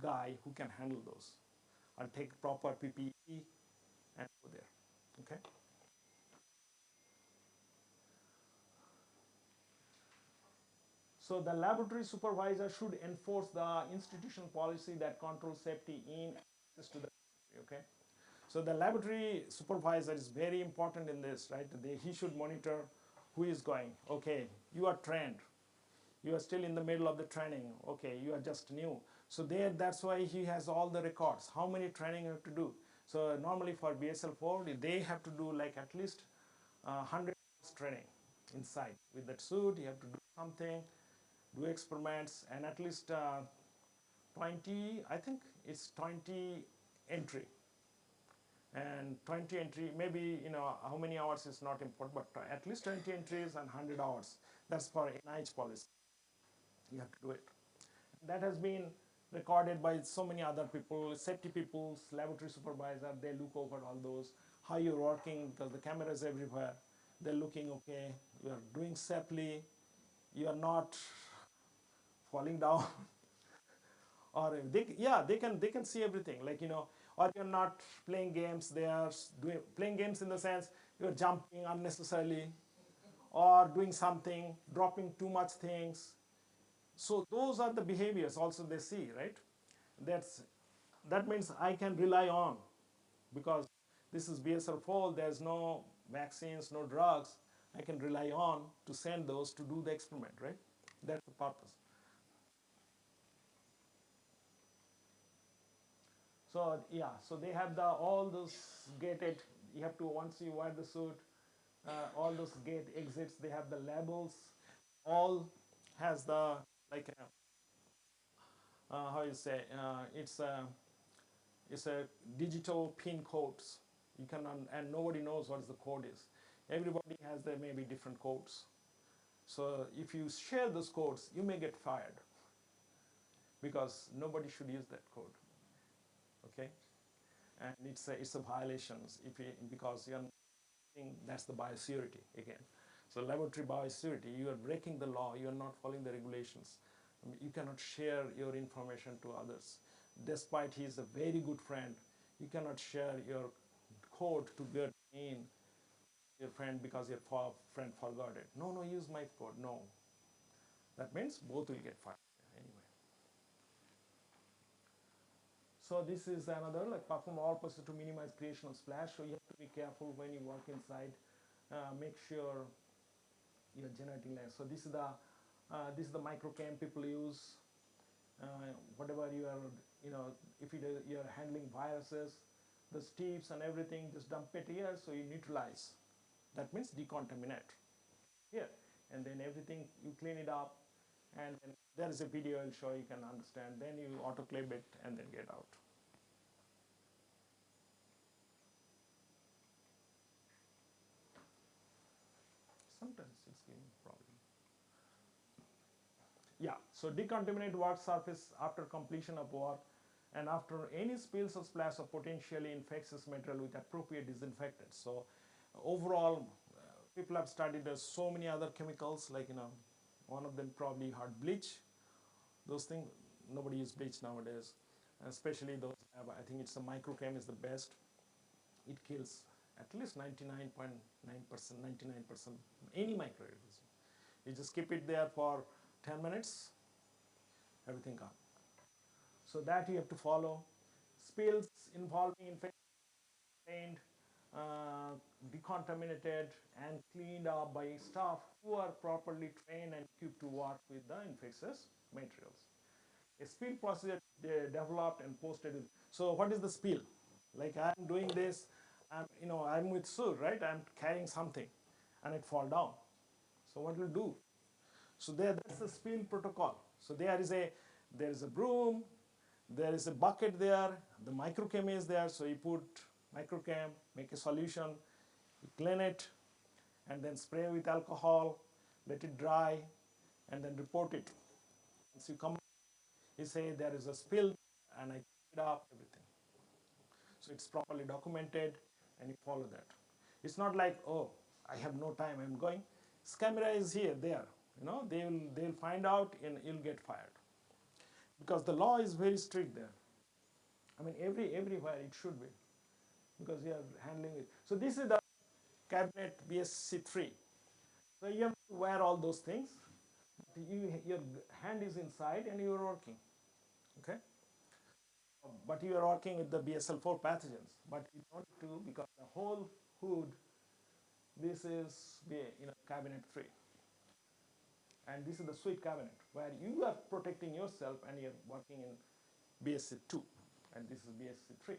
guy who can handle those. I'll take proper PPE and go there. Okay. So the laboratory supervisor should enforce the institution policy that controls safety in access to the laboratory. Okay. So the laboratory supervisor is very important in this, right? He should monitor who is going. Okay, you are trained. You are still in the middle of the training. Okay, you are just new. So that's why he has all the records. How many training you have to do? So normally for BSL-4, they have to do like at least 100 hours training inside. With that suit, you have to do something, do experiments, and at least 20, I think it's 20 entry. And 20 entry, maybe how many hours is not important, but at least 20 entries and 100 hours. That's for NIH policy. You have to do it. That has been recorded by so many other people, safety people, laboratory supervisor. They look over all those, how you're working, because the camera is everywhere. They're looking, okay, you are doing safely, you are not falling down. Or they can see everything, like or you're not playing games. They are playing games in the sense you're jumping unnecessarily, or doing something, dropping too much things. So those are the behaviors also they see, right? That's that means I can rely on, because this is BSL-4, there's no vaccines, no drugs. I can rely on to send those to do the experiment, right? That's the purpose. So yeah, so they have the all those gated. You have to, once you wear the suit, all those gate exits. They have the labels. All has the, like how you say, it's a digital pin codes. You can and nobody knows what the code is. Everybody has their maybe different codes. So if you share those codes, you may get fired, because nobody should use that code. Okay, and it's a violation if you, because you're, that's the biosecurity again. So laboratory biosecurity, you are breaking the law. You are not following the regulations. I mean, you cannot share your information to others, despite he is a very good friend. You cannot share your code to get in your friend because your friend forgot it. No, no, use my code. No, that means both will get fired anyway. So this is another, like, perform all procedures to minimize creation of splash. So you have to be careful when you work inside. Make sure you're generating less. So this is the microcam people use. Whatever you are, if you're handling viruses, the tips and everything, just dump it here. So you neutralize. That means decontaminate here, and then everything you clean it up, and then there is a video I'll show you can understand. Then you autoclave it and then get out. Sometimes it's giving problem. Yeah, so decontaminate work surface after completion of work and after any spills or splash of potentially infectious material with appropriate disinfectant. So overall, people have studied so many other chemicals, like, one of them probably had bleach. Those things, nobody uses bleach nowadays, especially those have, I think it's the microchem is the best. It kills at least 99.9%, 99%, any microorganism. You just keep it there for 10 minutes, everything gone. So that you have to follow. Spills involving infected, uh, decontaminated and cleaned up by staff who are properly trained and equipped to work with the infectious materials. A spill procedure developed and posted. So what is the spill? Like, I'm doing this, I'm with Sur, right? I'm carrying something and it fall down. So what will do? So that's the spill protocol. So there is a broom, there is a bucket there, the microchem is there. So you put microchem, make a solution, you clean it, and then spray with alcohol, let it dry, and then report it. Once you come, you say there is a spill, and I cleaned it up, everything. So it's properly documented, and you follow that. It's not like, oh, I have no time, I'm going. This camera is here, there. They'll find out and you'll get fired, because the law is very strict there. I mean, everywhere it should be, because you are handling it. So this is the cabinet BSC3. So you have to wear all those things. Your hand is inside and you are working. Okay? But you are working with the BSL-4 pathogens. But you don't do, because the whole hood, this is cabinet 3. And this is the suite cabinet, where you are protecting yourself and you're working in BSC2. And this is BSC3.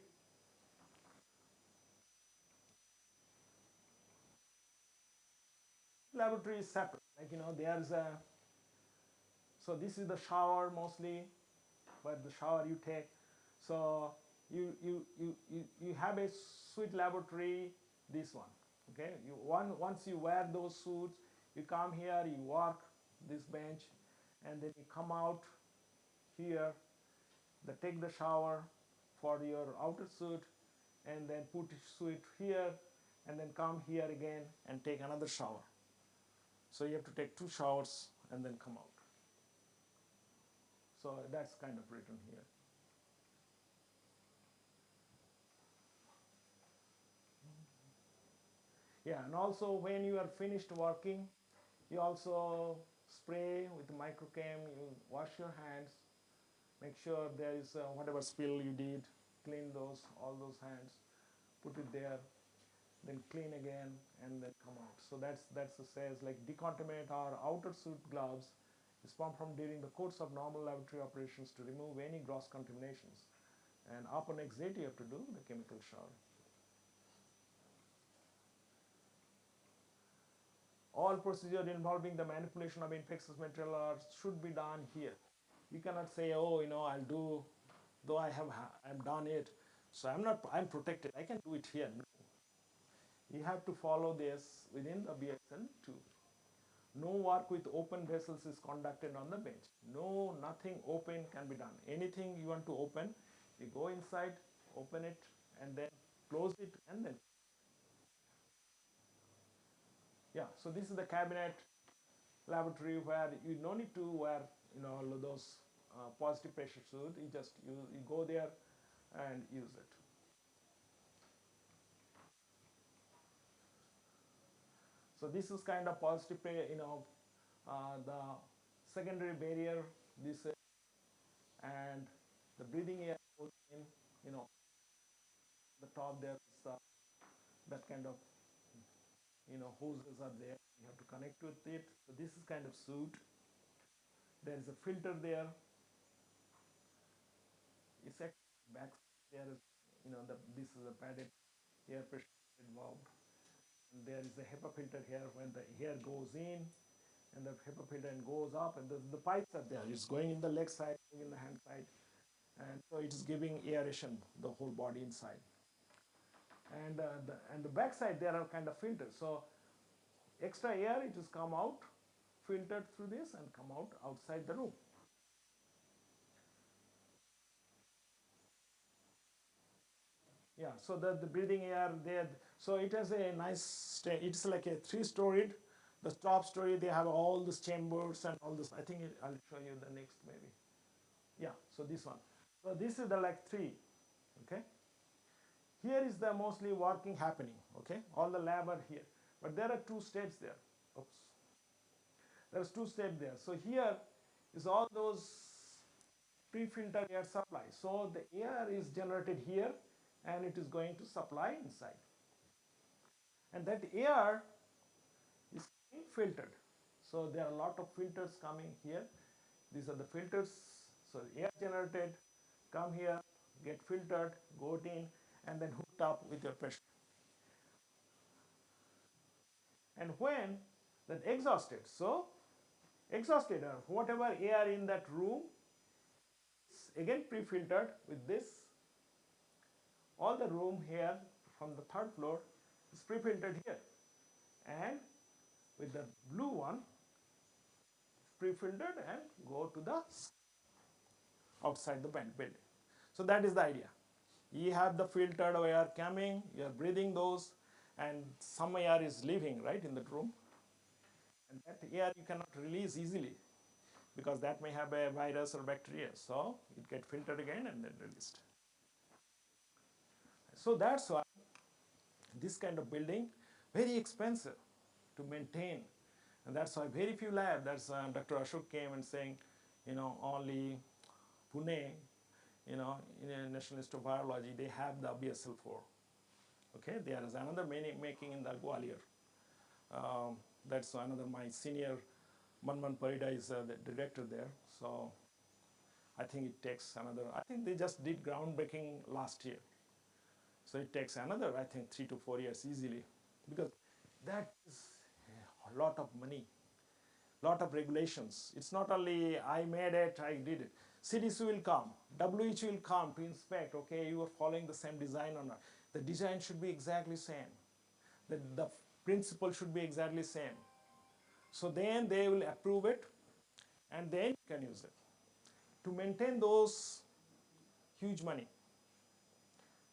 Laboratory is separate. Like, there's a, so this is the shower mostly, but the shower you take. So you have a suite laboratory, this one. Okay, once you wear those suits, you come here, you work this bench, and then you come out here, take the shower for your outer suit, and then put suit here, and then come here again and take another shower. So you have to take 2 showers and then come out. So that's kind of written here. Yeah, and also when you are finished working, you also spray with microchem, you wash your hands, make sure there is whatever spill you did, clean those, all those hands, put it there, then clean again, and then come out. So that's the says like decontaminate our outer suit gloves is performed during the course of normal laboratory operations to remove any gross contaminations. And upon exit, you have to do the chemical shower. All procedure involving the manipulation of infectious material should be done here. You cannot say, oh, I'll do, though I've done it, so I'm protected. I can do it here. No. You have to follow this within the BSN too. No work with open vessels is conducted on the bench. No, nothing open can be done. Anything you want to open, you go inside, open it, and then close it, and then yeah. So this is the cabinet laboratory where you no need to wear all of those positive pressure suit. You go there and use it. So this is kind of positive the secondary barrier, this and the breathing air goes in, the top there is that kind of hoses are there. You have to connect with it. So this is kind of suit. There is a filter there. It's actually back there is this is a padded air pressure valve. And there is a HEPA filter here when the air goes in, and the HEPA filter goes up, and the pipes are there. It's going in the leg side, going in the hand side, and so it is giving aeration the whole body inside. And the back side there are kind of filters. So extra air it is come out, filtered through this and come out outside the room. Yeah, so the breathing air there. So it has a nice. It's like a three-storied. The top story they have all these chambers and all this. I think I'll show you the next maybe. Yeah, so this one. So this is the like three. Okay. Here is the mostly working happening. Okay, all the lab are here, but there are two steps there. Oops. There's two steps there. So here is all those pre-filter air supply. So the air is generated here and it is going to supply inside. And that air is being filtered. So there are a lot of filters coming here. These are the filters. So air generated, come here, get filtered, go in, and then hooked up with your pressure. And when that exhausted, so exhausted air, whatever air in that room is again pre-filtered with this. All the room here from the third floor is pre-filtered here. And with the blue one, pre-filtered and go to the outside the building. So that is the idea. You have the filtered air coming, you are breathing those, and some air is leaving right in the room. And that air you cannot release easily because that may have a virus or bacteria. So it gets filtered again and then released. So that's why this kind of building very expensive to maintain, and that's why very few labs. That's Dr. Ashok came and saying, only Pune, in a National Institute of Biology, they have the BSL-4. Okay, there is another making in the Gwalior. That's another my senior Manman Parida is the director there. So I think it takes another. I think they just did groundbreaking last year. So it takes another, I think, 3 to 4 years easily, because that is a lot of money, lot of regulations. It's not only I made it, I did it. CDC will come, WHO will come to inspect. Okay, you are following the same design or not. The design should be exactly same. The principle should be exactly same. So then they will approve it, and then you can use it. To maintain those, huge money,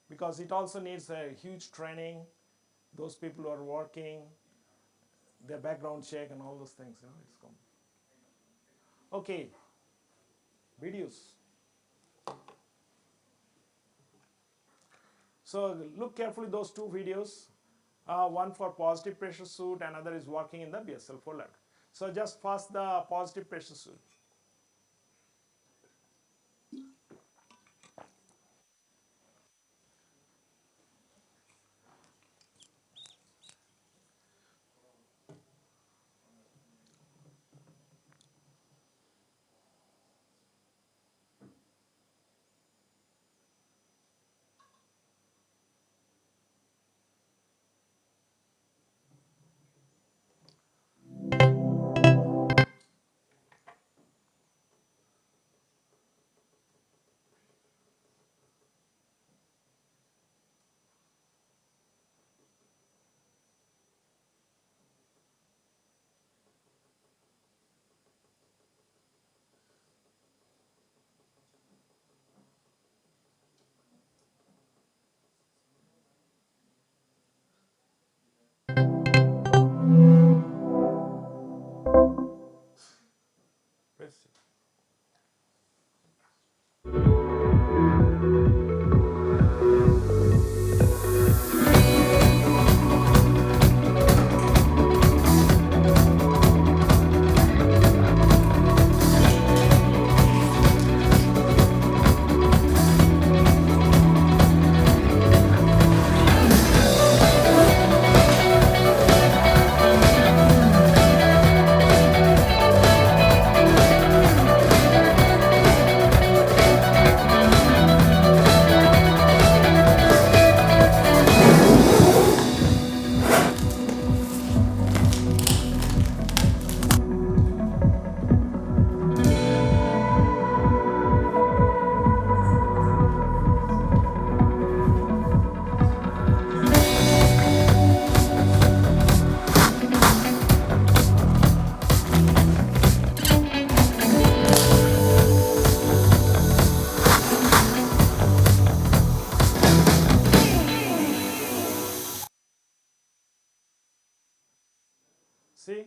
because it also needs a huge training. Those people who are working, their background check and all those things. It's common. Okay, videos. So look carefully those two videos. One for positive pressure suit, another is working in the BSL folder. So just first the positive pressure suit. See,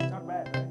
not bad, right?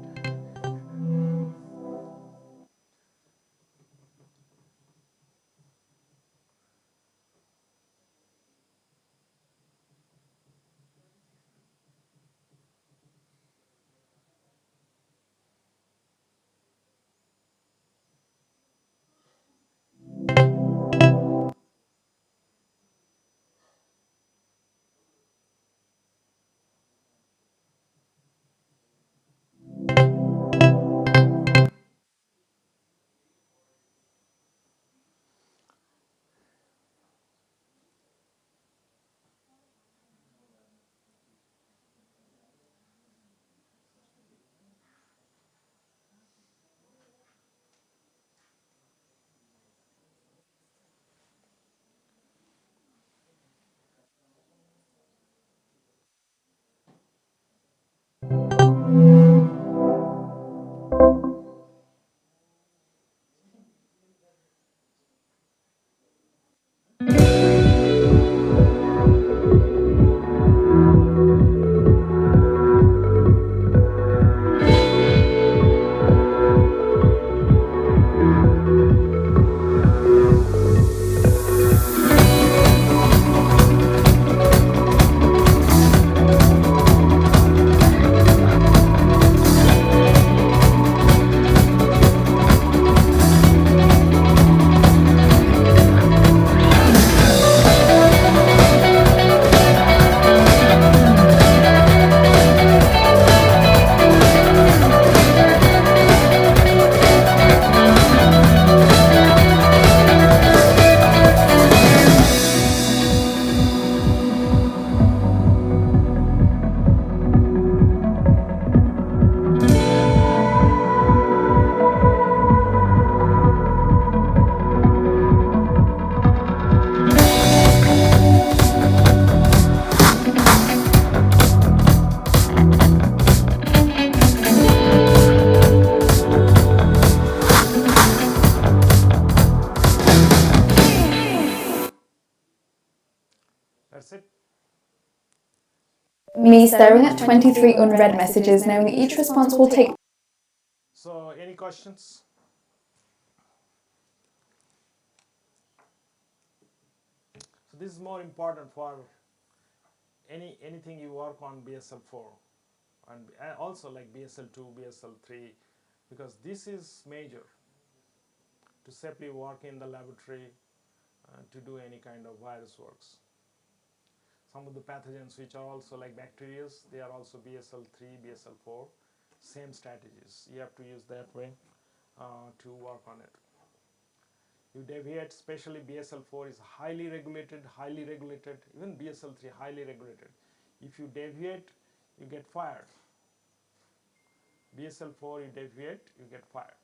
That's it. Me staring at 23 unread messages, knowing that each response will take. So, any questions? So, this is more important for anything you work on BSL-4, and also like BSL-2, BSL-3, because this is major to safely work in the laboratory to do any kind of virus works. Some of the pathogens which are also like bacteria, they are also BSL-3, BSL-4, same strategies. You have to use that way to work on it. You deviate, especially BSL-4 is highly regulated, even BSL-3 highly regulated. If you deviate, you get fired. BSL-4, you deviate, you get fired,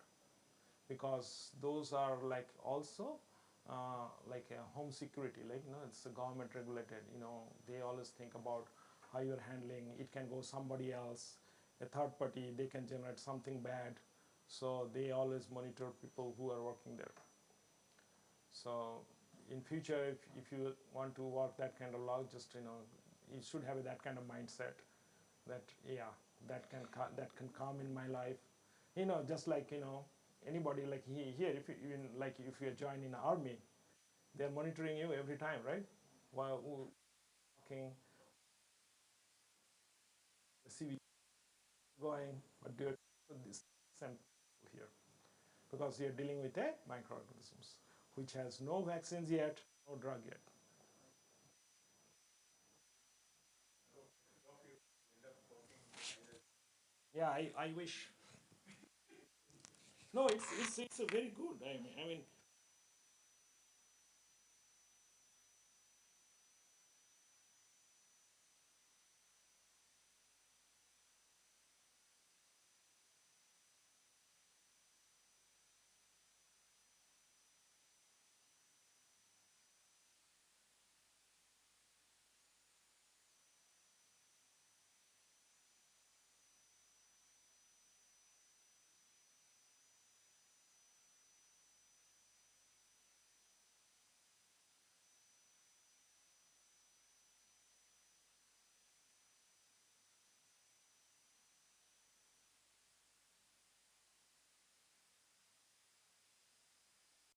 because those are like also like a home security, like it's a government regulated. They always think about how you're handling it. Can go somebody else, a third party, they can generate something bad, so they always monitor people who are working there. So in future, if you want to work that kind of log, just you should have that kind of mindset that yeah, that can come in my life. Just like anybody, like here, if you even like if you join in the army, they're monitoring you every time, right? While working, the CV going, but do this same here, because you're dealing with a microorganisms which has no vaccines yet, no drug yet. Yeah, I wish. No, it's a very good. I mean,